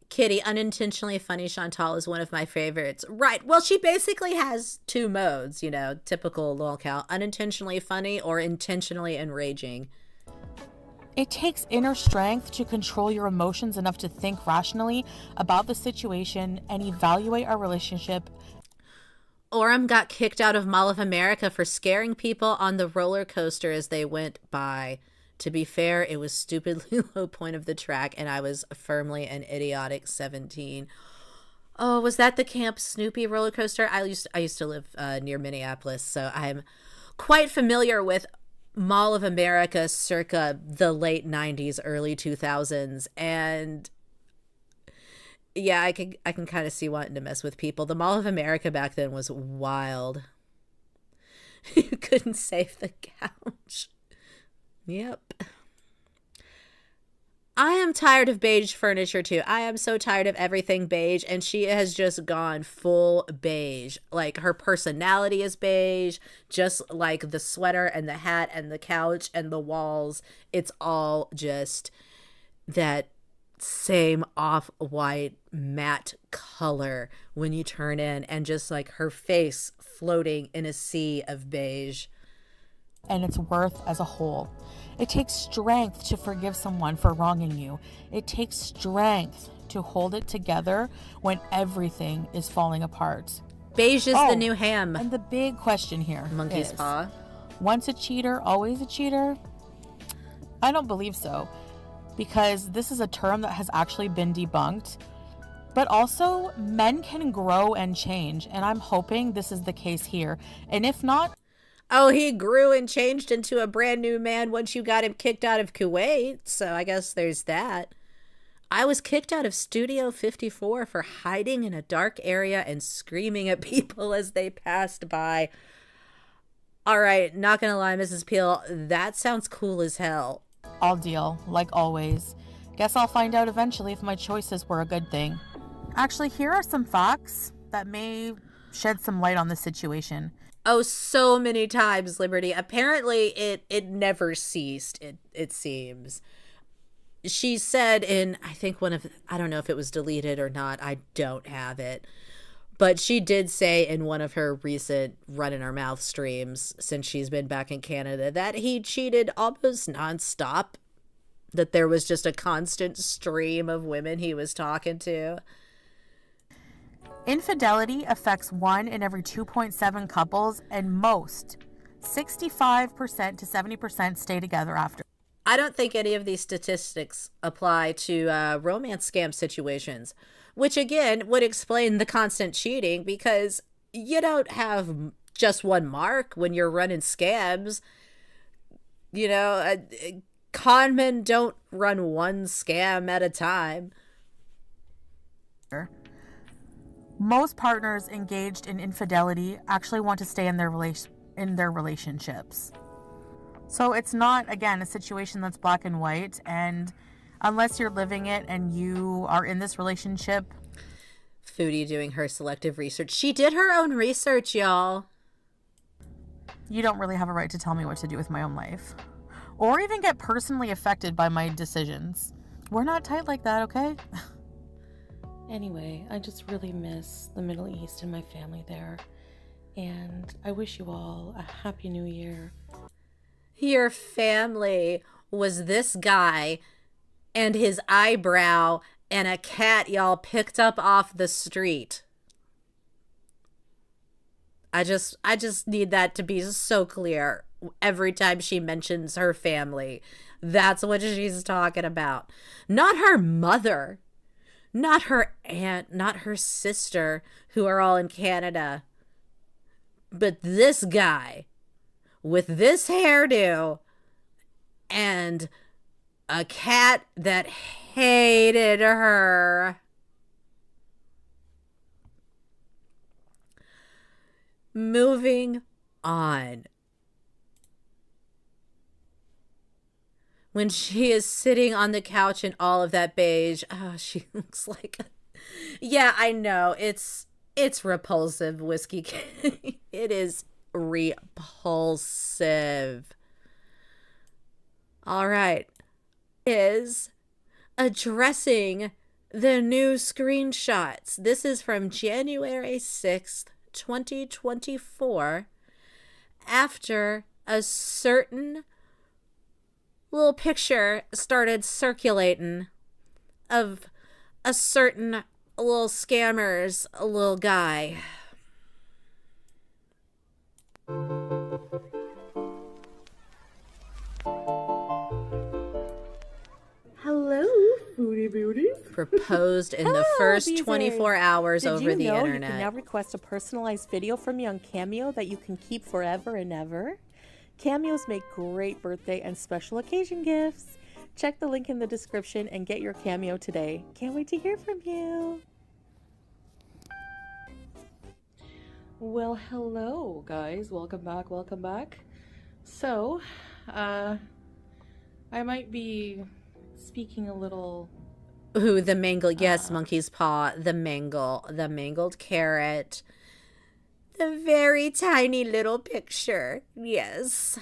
Kitty, unintentionally funny Chantal is one of my favorites. Right. Well, she basically has 2 modes, typical lolcow, unintentionally funny or intentionally enraging. It takes inner strength to control your emotions enough to think rationally about the situation and evaluate our relationship. Orem got kicked out of Mall of America for scaring people on the roller coaster as they went by. To be fair, it was stupidly low point of the track, and I was firmly an idiotic 17. Oh, was that the Camp Snoopy roller coaster? I used to live near Minneapolis, so I'm quite familiar with Mall of America circa the late 90s, early 2000s, and yeah, I can kind of see wanting to mess with people. The Mall of America back then was wild. You couldn't save the couch. Yep. I am tired of beige furniture too. I am so tired of everything beige, and she has just gone full beige. Like, her personality is beige, just like the sweater and the hat and the couch and the walls. It's all just that same off-white matte color when you turn in, and just like her face floating in a sea of beige. and its worth as a whole. It takes strength to forgive someone for wronging you. It takes strength to hold it together when everything is falling apart. Beige is the new ham. And the big question here Monkey's paw. Once a cheater, always a cheater? I don't believe so, because this is a term that has actually been debunked. But also, men can grow and change, and I'm hoping this is the case here. And if not... Oh, he grew and changed into a brand new man once you got him kicked out of Kuwait, so I guess there's that. I was kicked out of Studio 54 for hiding in a dark area and screaming at people as they passed by. All right, not gonna lie, Mrs. Peel, that sounds cool as hell. I'll deal, like always. Guess I'll find out eventually if my choices were a good thing. Actually, here are some facts that may shed some light on the situation. Oh, so many times, Liberty. Apparently, it never ceased, it seems. She said in, I think I don't know if it was deleted or not. I don't have it. But she did say in one of her recent Run in Her Mouth streams, since she's been back in Canada, that he cheated almost nonstop. That there was just a constant stream of women he was talking to. Infidelity affects 1 in every 2.7 couples, and most, 65% to 70%, stay together after. I don't think any of these statistics apply to romance scam situations, which again would explain the constant cheating, because you don't have just one mark when you're running scams. You know, con men don't run one scam at a time. Most partners engaged in infidelity actually want to stay in their relationships. So it's not, again, a situation that's black and white, and unless you're living it and you are in this relationship. Foodie doing her selective research. She did her own research, y'all. You don't really have a right to tell me what to do with my own life, or even get personally affected by my decisions. We're not tight like that, okay? Anyway, I just really miss the Middle East and my family there, and I wish you all a happy new year. Your family was this guy and his eyebrow and a cat y'all picked up off the street. I just need that to be so clear every time she mentions her family. That's what she's talking about. Not her mother, not her aunt, not her sister, who are all in Canada, but this guy with this hairdo and a cat that hated her. Moving on. When she is sitting on the couch in all of that beige, oh, she looks like yeah, I know. It's repulsive, Whiskey King. It is repulsive. All right. Is addressing the new screenshots. This is from January 6th, 2024, after a certain little picture started circulating of a certain little scammer's little guy. Hello, Foodie Beauties. Proposed in the first 24 hours over the internet. Did you know you can now request a personalized video from me on Cameo that you can keep forever and ever? Cameos make great birthday and special occasion gifts. Check the link in the description and get your Cameo today. Can't wait to hear from you. Well, hello guys, welcome back. So, I might be speaking a little... Ooh, the mangled, yes, monkey's paw, the mangled carrot, the very tiny little picture, yes.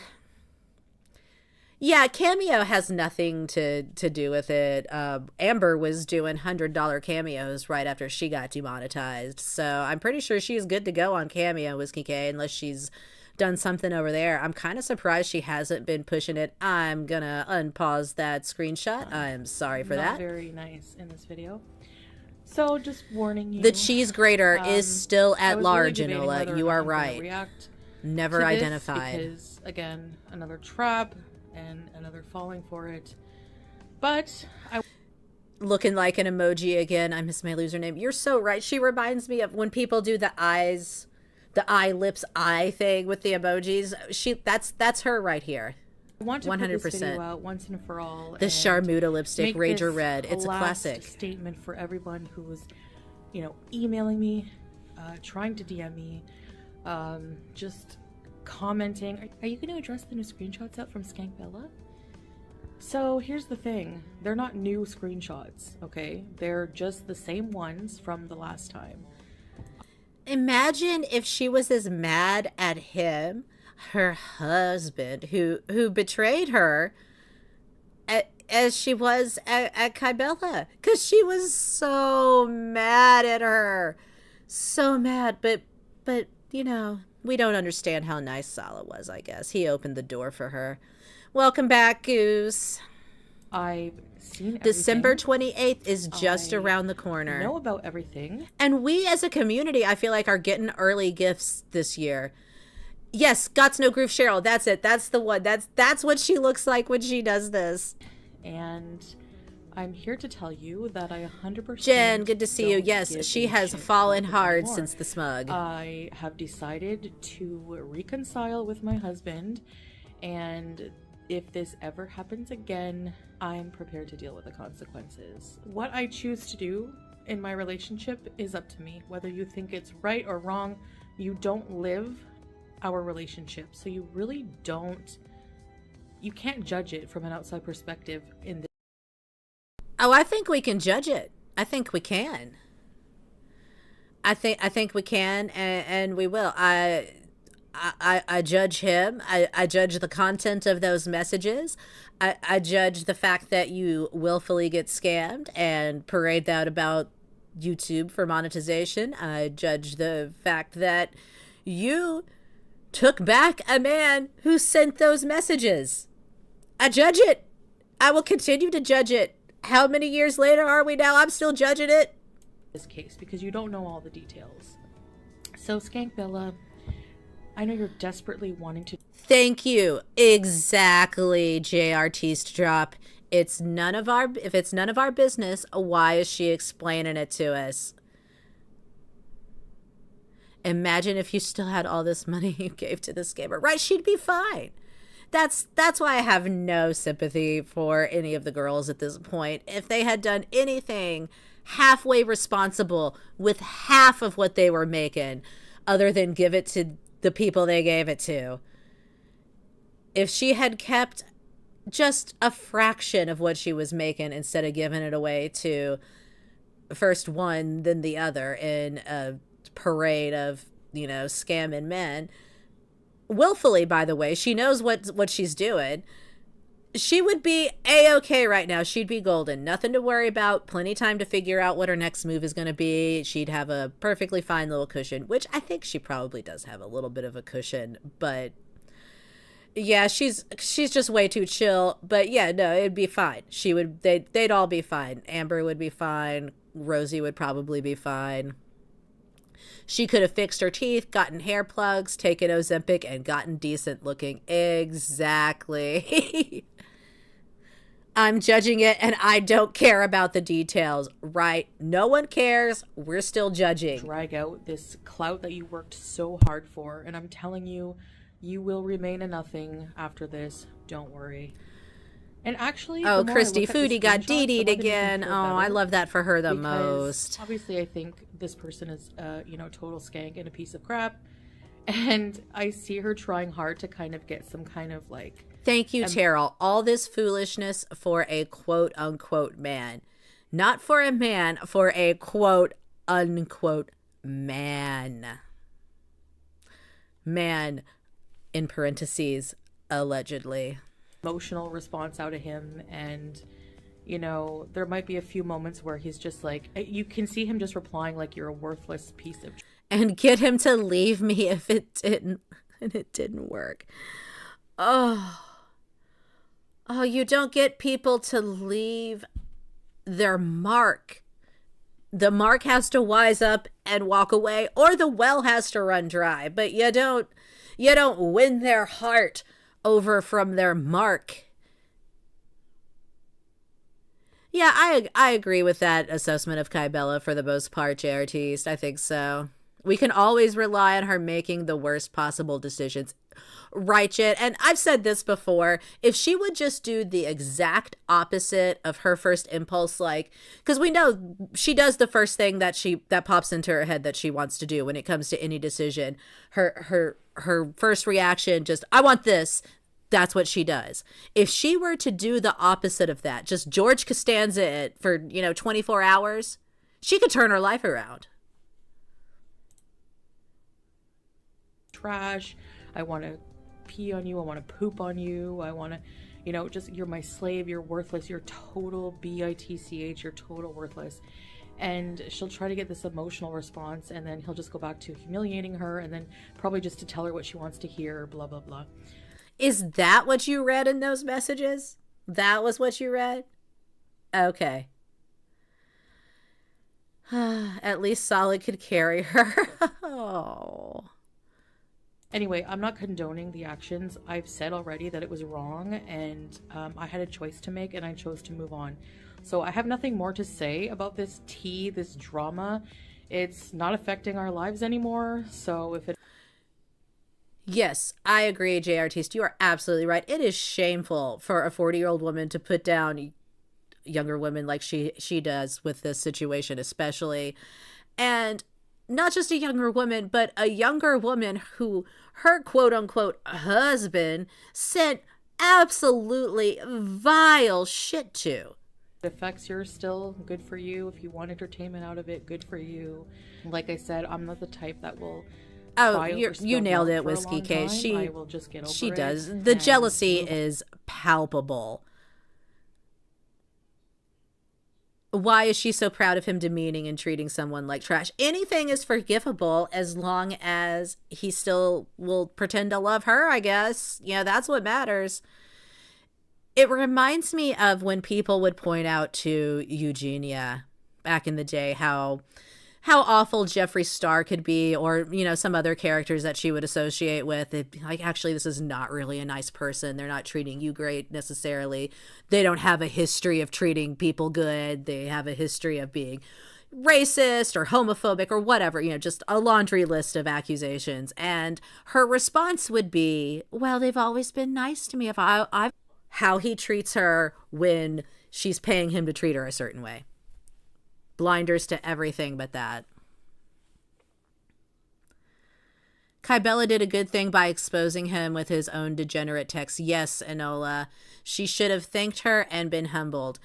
Yeah, Cameo has nothing to do with it. Amber was doing $100 cameos right after she got demonetized, so I'm pretty sure she's good to go on Cameo, Whiskey K, unless she's done something over there. I'm kind of surprised she hasn't been pushing it. I'm gonna unpause that screenshot. I'm sorry for that. Not very nice in this video. So just warning you. The cheese grater is still at large, really Enola. You are right. Never identified. Because, again, another trap and another falling for it. But I... Looking like an emoji again. I miss my loser name. You're so right. She reminds me of when people do the eyes, the eye, lips, eye thing with the emojis. That's her right here. I want to 100%. Put this video out once and for all. The Sharmuta lipstick, Rager Red. It's a classic statement for everyone who was, you know, emailing me, trying to DM me, just commenting. Are you going to address the new screenshots out from Skank Bella? So here's the thing. They're not new screenshots, okay? They're just the same ones from the last time. Imagine if she was as mad at him, her husband, who betrayed her, as she was at Kybella, because she was so mad at her, so mad. But you know, we don't understand how nice Sala was. I guess he opened the door for her. Welcome back, Goose. I've seen everything. December 28th is just around the corner. I know about everything. And we as a community, I feel like, are getting early gifts this year. Yes, Gots No Groove Cheryl. That's it. That's the one. That's what she looks like when she does this. And I'm here to tell you that I 100% Jen, good to see you. Yes, she has fallen hard since the smug. I have decided to reconcile with my husband, and if this ever happens again, I'm prepared to deal with the consequences. What I choose to do in my relationship is up to me. Whether you think it's right or wrong, you don't live our relationship, so you really don't, you can't judge it from an outside perspective in this. Oh, I think we can judge it. I think we can. I think we can, and we will. I judge him. I judge the content of those messages. I judge the fact that you willfully get scammed and parade that about YouTube for monetization. I judge the fact that you took back a man who sent those messages. I judge it. I will continue to judge it. How many years later are we now? I'm still judging it. This case, because you don't know all the details. So, Skank Bella, I know you're desperately wanting to. Thank you. Exactly, JRT's drop. It's none of our. If it's none of our business, why is she explaining it to us? Imagine if you still had all this money you gave to the scammer. Right, she'd be fine. That's why I have no sympathy for any of the girls at this point. If they had done anything halfway responsible with half of what they were making, other than give it to the people they gave it to, if she had kept just a fraction of what she was making instead of giving it away to first one, then the other in a parade of, you know, scamming men, willfully, by the way, she knows what she's doing, she would be a-okay right now. She'd be golden. Nothing to worry about. Plenty time to figure out what her next move is going to be. She'd have a perfectly fine little cushion, which I think she probably does have a little bit of a cushion, but yeah, she's just way too chill. But yeah, no, it'd be fine. They'd all be fine. Amber would be fine. Rosie would probably be fine. She could have fixed her teeth, gotten hair plugs, taken Ozempic, and gotten decent looking. Exactly. I'm judging it, and I don't care about the details, right? No one cares. We're still judging. Drag out this clout that you worked so hard for, and I'm telling you, you will remain a nothing after this. Don't worry. And actually, oh, Christy Foodie got DD'd again. Oh, I love that for her the most. Obviously, I think this person is, total skank and a piece of crap. And I see her trying hard to kind of get some kind of like. Thank you, Terrell. All this foolishness for a quote unquote man. Not for a man, for a quote unquote man. Man, in parentheses, allegedly. Emotional response out of him, and there might be a few moments where he's just like, you can see him just replying like, you're a worthless piece of, and get him to leave me if it didn't. and it didn't work. Oh, you don't get people to leave their mark. The mark has to wise up and walk away, or the well has to run dry. But you don't win their heart over from their mark. Yeah, I agree with that assessment of Kybella for the most part, JRTeast. I think so. We can always rely on her making the worst possible decisions. Right, Jet? And I've said this before. If she would just do the exact opposite of her first impulse, like, because we know she does the first thing that pops into her head that she wants to do when it comes to any decision. Her first reaction, just, I want this. That's what she does. If she were to do the opposite of that, just George Costanza it for, 24 hours, she could turn her life around. Trash. I want to pee on you. I want to poop on you. I want to, just, you're my slave. You're worthless. You're total bitch. You're total worthless. And she'll try to get this emotional response, and then he'll just go back to humiliating her, and then probably just to tell her what she wants to hear, blah, blah, blah. Is that what you read in those messages? That was what you read? Okay. At least Solid could carry her. Oh. Anyway, I'm not condoning the actions. I've said already that it was wrong, and I had a choice to make, and I chose to move on. So I have nothing more to say about this tea, this drama. It's not affecting our lives anymore, so if it... Yes, I agree, JRTeast. You are absolutely right. It is shameful for a 40-year-old woman to put down younger women like she does with this situation, especially. And not just a younger woman, but a younger woman who her quote-unquote husband sent absolutely vile shit to. It affects yours still, good for you. If you want entertainment out of it, good for you. Like I said, I'm not the type that will... Oh, you nailed it, Whiskey Case. She does. The jealousy is palpable. Why is she so proud of him demeaning and treating someone like trash? Anything is forgivable as long as he still will pretend to love her, I guess. That's what matters. It reminds me of when people would point out to Eugenia back in the day how awful Jeffree Star could be, or, some other characters that she would associate with. Actually, this is not really a nice person. They're not treating you great necessarily. They don't have a history of treating people good. They have a history of being racist or homophobic or whatever, just a laundry list of accusations. And her response would be, well, they've always been nice to me. How he treats her when she's paying him to treat her a certain way. Blinders to everything but that. Kybella did a good thing by exposing him with his own degenerate text. Yes, Enola. She should have thanked her and been humbled.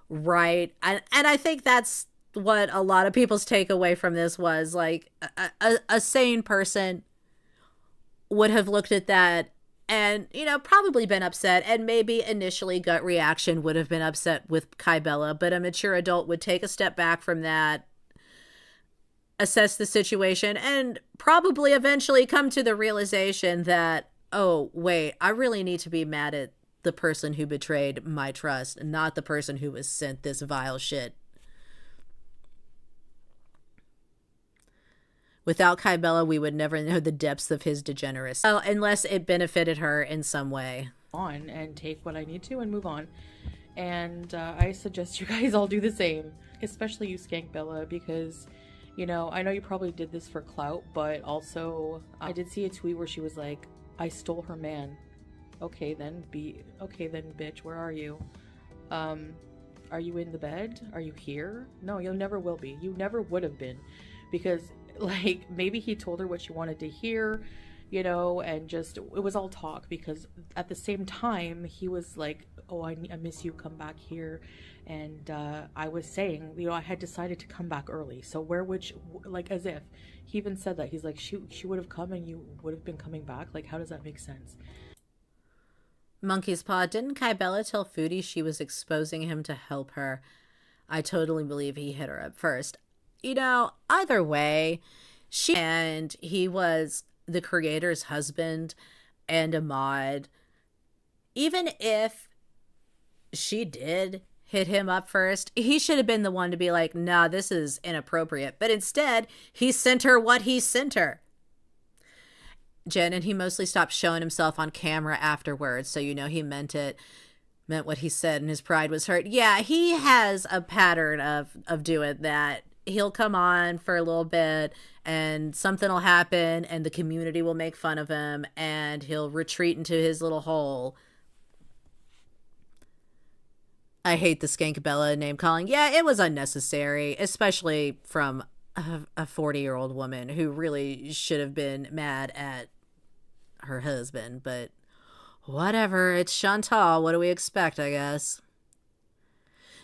Right. And I think that's what a lot of people's takeaway from this was. Like, a sane person would have looked at that and, probably been upset, and maybe initially gut reaction would have been upset with Kybella, but a mature adult would take a step back from that, assess the situation, and probably eventually come to the realization that, oh, wait, I really need to be mad at the person who betrayed my trust, not the person who was sent this vile shit. Without Kybella, we would never know the depths of his degeneracy. Well, unless it benefited her in some way. On and take what I need to and move on. And I suggest you guys all do the same. Especially you, Skank Bella, because, I know you probably did this for clout, but also I did see a tweet where she was like, I stole her man. Okay then, bitch, where are you? Are you in the bed? Are you here? No, you never will be. You never would have been. Because... maybe he told her what she wanted to hear, and just, it was all talk, because at the same time, he was like, oh, I miss you, come back here, and I was saying, I had decided to come back early, so where would you, as if, he even said that, he's like, she would have come and you would have been coming back, how does that make sense? Monkey's Paw, didn't Kybella tell Foodie she was exposing him to help her? I totally believe he hit her up first. Either way, he was the creator's husband and a mod, even if she did hit him up first, he should have been the one to be like, nah, this is inappropriate. But instead, he sent her what he sent her. Jen, and he mostly stopped showing himself on camera afterwards, so you know he meant what he said, and his pride was hurt. Yeah, he has a pattern of doing that. He'll come on for a little bit, and something will happen, and the community will make fun of him, and he'll retreat into his little hole. I hate the Skankbella name calling. Yeah, it was unnecessary, especially from a 40-year-old woman who really should have been mad at her husband. But whatever, it's Chantal. What do we expect, I guess?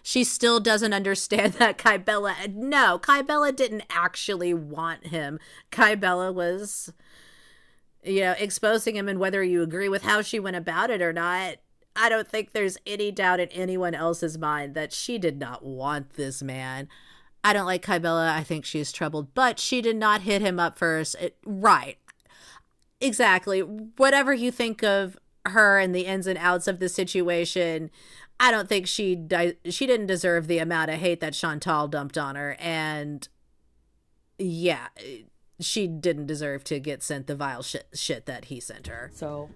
She still doesn't understand that Kybella... No, Kybella didn't actually want him. Kybella was, exposing him, and whether you agree with how she went about it or not, I don't think there's any doubt in anyone else's mind that she did not want this man. I don't like Kybella. I think she's troubled, but she did not hit him up first. Right. Exactly. Whatever you think of her and the ins and outs of the situation, I don't think she didn't deserve the amount of hate that Chantal dumped on her. And yeah, she didn't deserve to get sent the vile shit that he sent her. So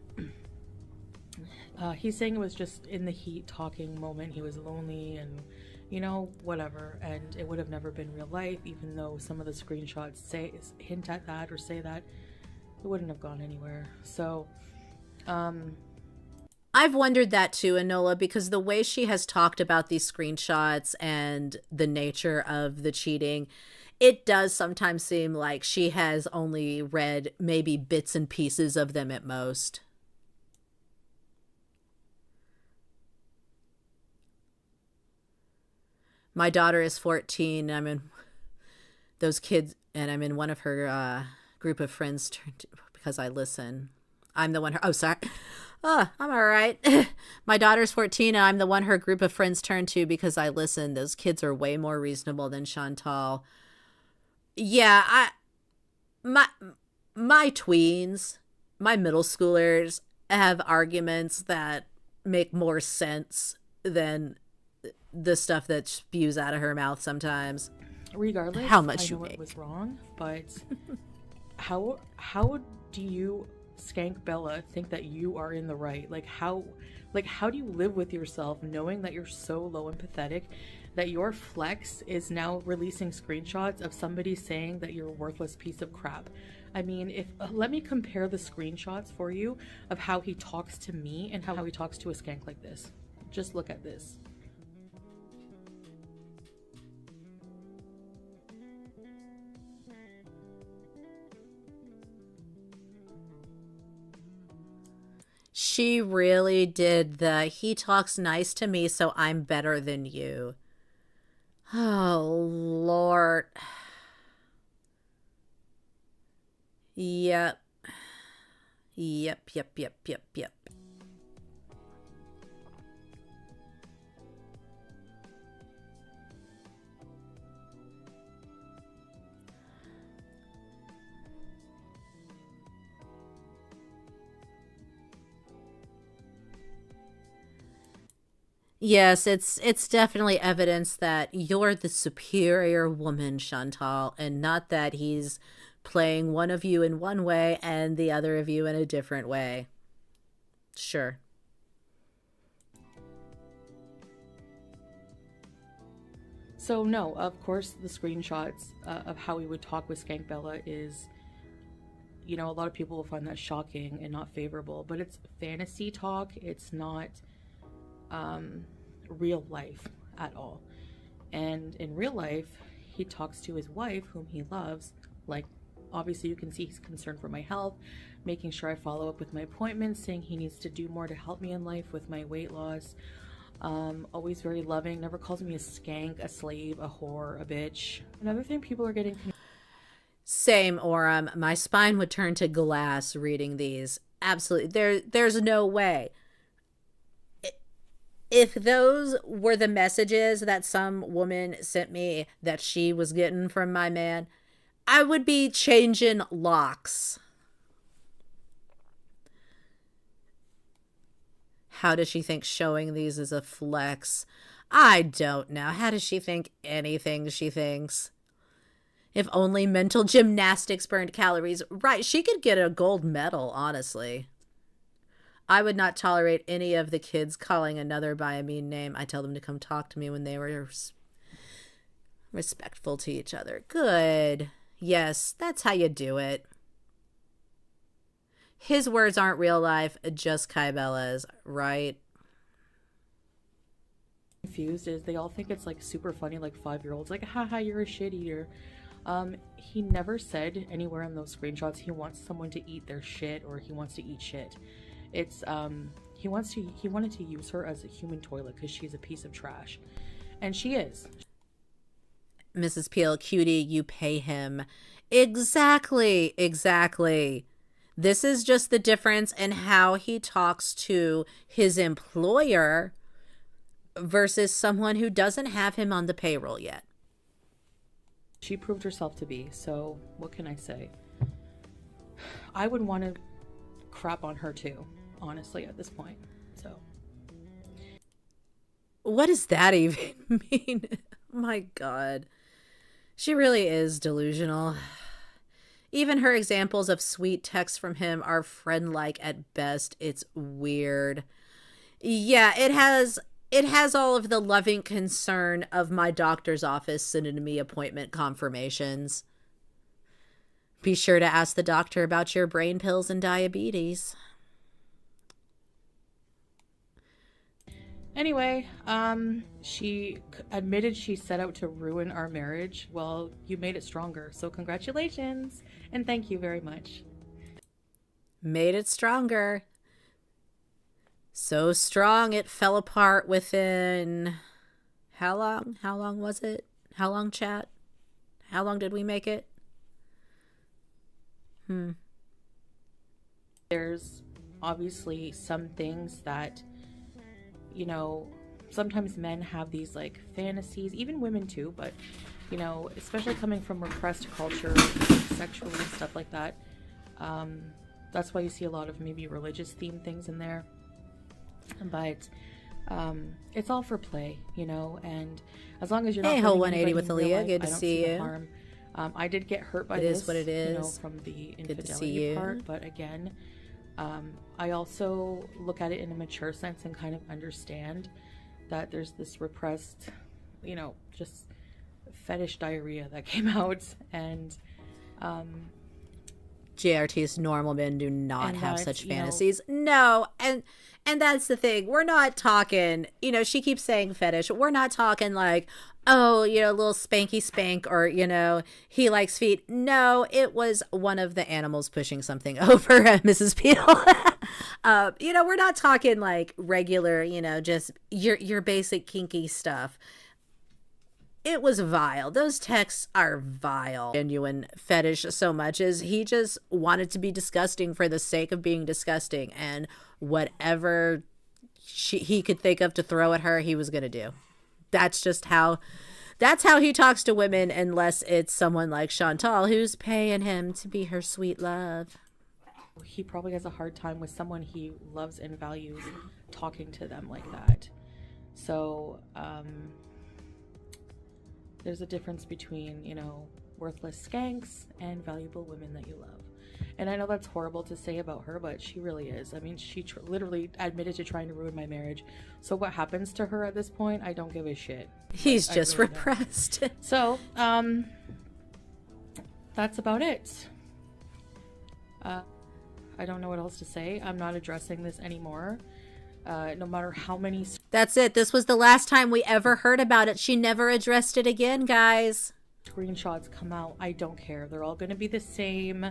he's saying it was just in the heat talking moment. He was lonely and, whatever. And it would have never been real life, even though some of the screenshots hint at that or say that. It wouldn't have gone anywhere. So, I've wondered that too, Enola, because the way she has talked about these screenshots and the nature of the cheating, it does sometimes seem like she has only read maybe bits and pieces of them at most. My daughter is 14. I'm in those kids, and I'm in one of her group of friends because I listen. I'm the one. Sorry. Oh, I'm all right. My daughter's 14, and I'm the one her group of friends turn to because I listen. Those kids are way more reasonable than Chantal. Yeah, my tweens, my middle schoolers have arguments that make more sense than the stuff that spews out of her mouth sometimes. Regardless, how much I know it was wrong, but how do you, Skankbella, think that you are in the right? How do you live with yourself knowing that you're so low and pathetic that your flex is now releasing screenshots of somebody saying that you're a worthless piece of crap? I mean, let me compare the screenshots for you of how he talks to me and how he talks to a skank like this. Just look at this. She really did he talks nice to me, so I'm better than you. Oh, Lord. Yep. Yes, it's definitely evidence that you're the superior woman, Chantal, and not that he's playing one of you in one way and the other of you in a different way. Sure. So no, of course the screenshots of how he would talk with Skankbella is, a lot of people will find that shocking and not favorable, but it's fantasy talk. It's not real life at all. And in real life, he talks to his wife, whom he loves. Like, obviously you can see he's concerned for my health, making sure I follow up with my appointments, saying he needs to do more to help me in life with my weight loss. Always very loving, never calls me a skank, a slave, a whore, a bitch. Another thing people are getting... Same, Orem. My spine would turn to glass reading these. Absolutely. There's no way. If those were the messages that some woman sent me that she was getting from my man, I would be changing locks How does she think showing these is a flex? I don't know. How does she think anything she thinks? If only mental gymnastics burned calories. Right, she could get a gold medal, honestly. I would not tolerate any of the kids calling another by a mean name. I tell them to come talk to me when they were respectful to each other. Good. Yes, that's how you do it. His words aren't real life, just Kybella's, right? Confused is they all think it's like super funny, like 5-year-olds, like, haha, you're a shit eater. He never said anywhere in those screenshots he wants someone to eat their shit or he wants to eat shit. It's he wanted to use her as a human toilet because she's a piece of trash, and she is. Mrs. Peel, cutie, you pay him. Exactly. This is just the difference in how he talks to his employer versus someone who doesn't have him on the payroll yet. She proved herself to be, so what can I say? I would want to crap on her too, honestly, at this point. So what does that even mean? My God. She really is delusional. Even her examples of sweet texts from him are friend-like at best. It's weird. Yeah, it has all of the loving concern of my doctor's office sending me appointment confirmations. Be sure to ask the doctor about your brain pills and diabetes. Anyway, she admitted she set out to ruin our marriage. Well, you made it stronger, so congratulations, and thank you very much. Made it stronger. So strong it fell apart within... How long? How long was it? How long, chat? How long did we make it? There's obviously some things that, you know, sometimes men have these like fantasies, even women too, but, you know, especially coming from repressed culture, sexually and stuff like that. That's why you see a lot of maybe religious themed things in there. But it's all for play, you know, and as long as you're not... Hey, whole 180 with Aaliyah, good to see you. Harm. I did get hurt by this. It is what it is. You know, from the infidelity part, but again, I also look at it in a mature sense and kind of understand that there's this repressed, you know, just fetish diarrhea that came out, and JRT's normal men do not have such fantasies. No, and that's the thing. We're not talking, you know, she keeps saying fetish. We're not talking like, oh, you know, a little spanky spank, or, you know, he likes feet. No, it was one of the animals pushing something over Mrs. Peel. You know, we're not talking like regular, you know, just your basic kinky stuff. It was vile. Those texts are vile. Genuine fetish so much as he just wanted to be disgusting for the sake of being disgusting, and whatever he could think of to throw at her, he was going to do. That's how he talks to women, unless it's someone like Chantal who's paying him to be her sweet love. He probably has a hard time with someone he loves and values talking to them like that. So, there's a difference between, you know, worthless skanks and valuable women that you love. And I know that's horrible to say about her, but she really is. I mean, she literally admitted to trying to ruin my marriage. So what happens to her at this point, I don't give a shit. He's just really repressed. So, that's about it. I don't know what else to say. I'm not addressing this anymore. No matter how many... That's it. This was the last time we ever heard about it. She never addressed it again, guys. Screenshots come out. I don't care. They're all going to be the same.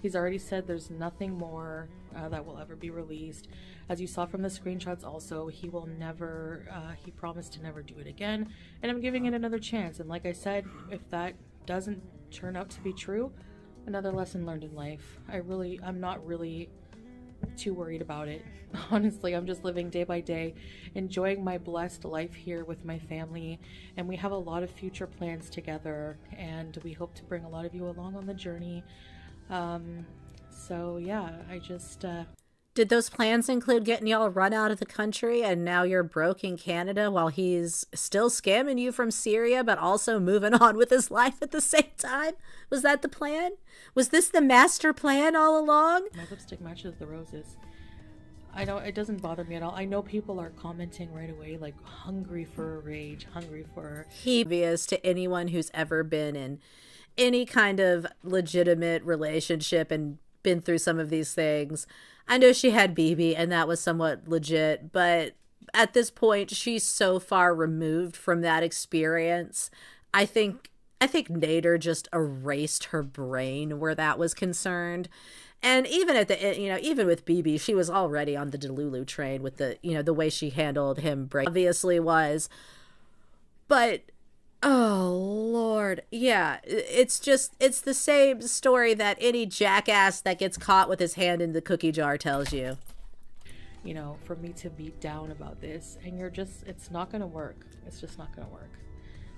He's already said there's nothing more that will ever be released. As you saw from the screenshots also, he will never... he promised to never do it again. And I'm giving it another chance. And like I said, if that doesn't turn out to be true, another lesson learned in life. I'm not really too worried about it. Honestly, I'm just living day by day, enjoying my blessed life here with my family, and we have a lot of future plans together, and we hope to bring a lot of you along on the journey. So yeah, I just Did those plans include getting y'all run out of the country and now you're broke in Canada while he's still scamming you from Syria but also moving on with his life at the same time? Was that the plan? Was this the master plan all along? My lipstick matches the roses. It doesn't bother me at all. I know people are commenting right away, like, hungry for rage, hungry for... Obvious to anyone who's ever been in any kind of legitimate relationship and been through some of these things. I know she had BB and that was somewhat legit, but at this point, she's so far removed from that experience. I think Nader just erased her brain where that was concerned. And even at the, even with BB, she was already on the Delulu train with the, the way she handled him obviously was. But, oh, Lord. Yeah, it's the same story that any jackass that gets caught with his hand in the cookie jar tells you. For me to be down about this, and it's not going to work. It's just not going to work.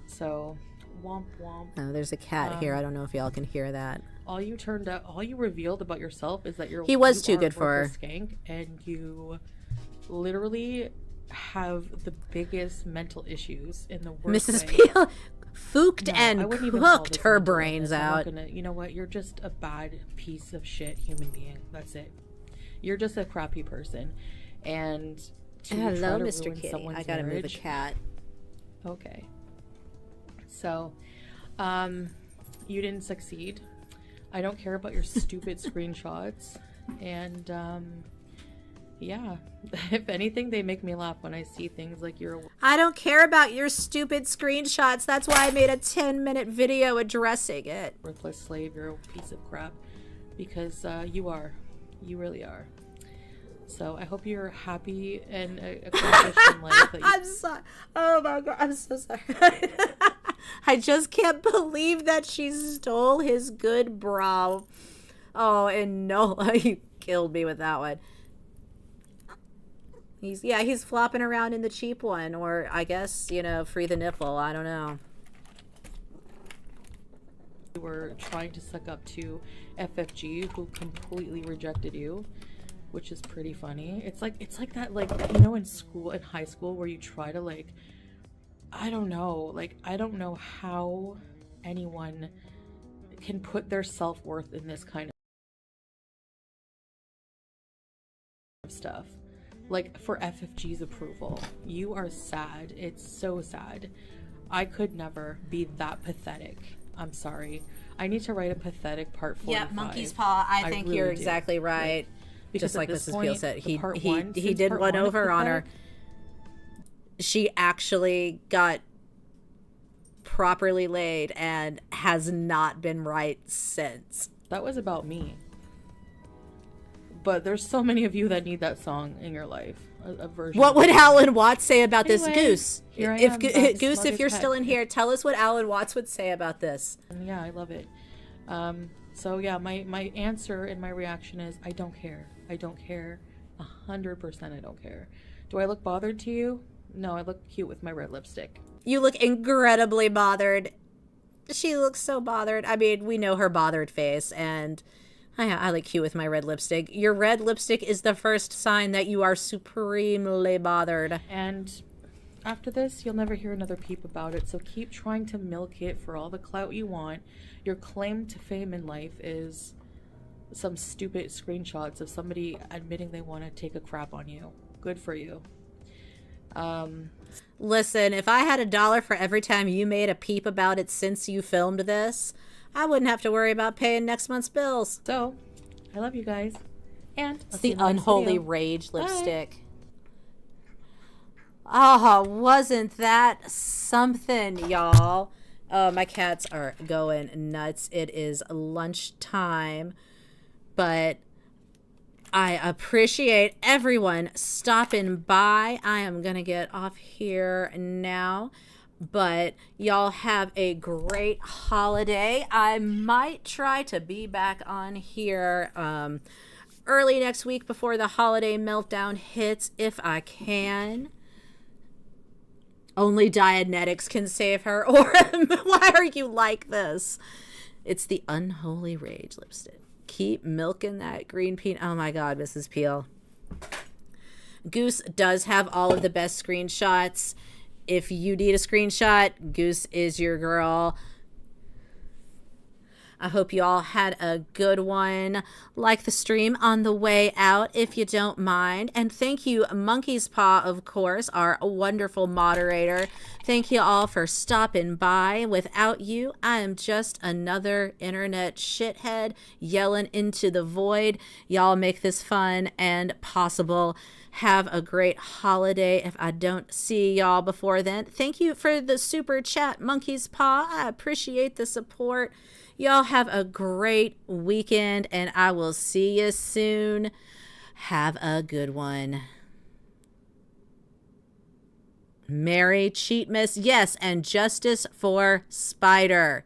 So, womp womp. Oh, there's a cat here. I don't know if y'all can hear that. All you revealed about yourself is that he was too good for her. Skank, and you literally have the biggest mental issues in the world. Mrs. Peel fooked and cooked her brains out. You know what? You're just a bad piece of shit human being. That's it. You're just a crappy person. And hello, Mr. Kitty. I gotta move a cat. Okay. So, you didn't succeed. I don't care about your stupid screenshots. And, yeah. If anything, they make me laugh when I see things like I don't care about your stupid screenshots. That's why I made a 10-minute video addressing it. Worthless slave. You're a piece of crap. Because, you are. You really are. So I hope you're happy and accomplished in life. I'm sorry. Oh my God. I'm so sorry. I just can't believe that she stole his good bra. Oh, and no, you killed me with that one. He's flopping around in the cheap one, or I guess, free the nipple. I don't know. You were trying to suck up to FFG, who completely rejected you, which is pretty funny. It's like that, in high school, where you try to, I don't know how anyone can put their self-worth in this kind of stuff. For FFG's approval. You are sad. It's so sad. I could never be that pathetic. I'm sorry. I need to write a pathetic part 45. Yeah, monkey's paw. I think really you're exactly right. Just like Mrs. Peel said, he did one over on her. She actually got properly laid and has not been right since. That was about me. But there's so many of you that need that song in your life. A version. What would Alan Watts say about this, Goose? If Goose, if you're still in here, tell us what Alan Watts would say about this. Yeah, I love it. So yeah, my answer and my reaction is I don't care. I don't care. 100% I don't care. Do I look bothered to you? No, I look cute with my red lipstick. You look incredibly bothered. She looks so bothered. I mean, we know her bothered face, and I look cute with my red lipstick. Your red lipstick is the first sign that you are supremely bothered. And after this, you'll never hear another peep about it, so keep trying to milk it for all the clout you want. Your claim to fame in life is some stupid screenshots of somebody admitting they want to take a crap on you. Good for you. Listen, if I had $1 for every time you made a peep about it since you filmed this, I wouldn't have to worry about paying next month's bills. So, I love you guys. And it's the Unholy Rage lipstick. Oh, wasn't that something, y'all? My cats are going nuts. It is lunchtime, but I appreciate everyone stopping by. I am going to get off here now, but y'all have a great holiday. I might try to be back on here early next week before the holiday meltdown hits, if I can. Only Dianetics can save her, or why are you like this? It's the Unholy Rage lipstick. Keep milking that green peanut. Oh my God, Mrs. Peel. Goose does have all of the best screenshots. If you need a screenshot, Goose is your girl. I hope you all had a good one. Like the stream on the way out if you don't mind. And thank you, Monkey's Paw, of course, our wonderful moderator. Thank you all for stopping by. Without you, I am just another internet shithead yelling into the void. Y'all make this fun and possible. Have a great holiday if I don't see y'all before then. Thank you for the super chat, Monkey's Paw. I appreciate the support. Y'all have a great weekend, and I will see you soon. Have a good one. Merry Cheatmas. Yes, and justice for Spider.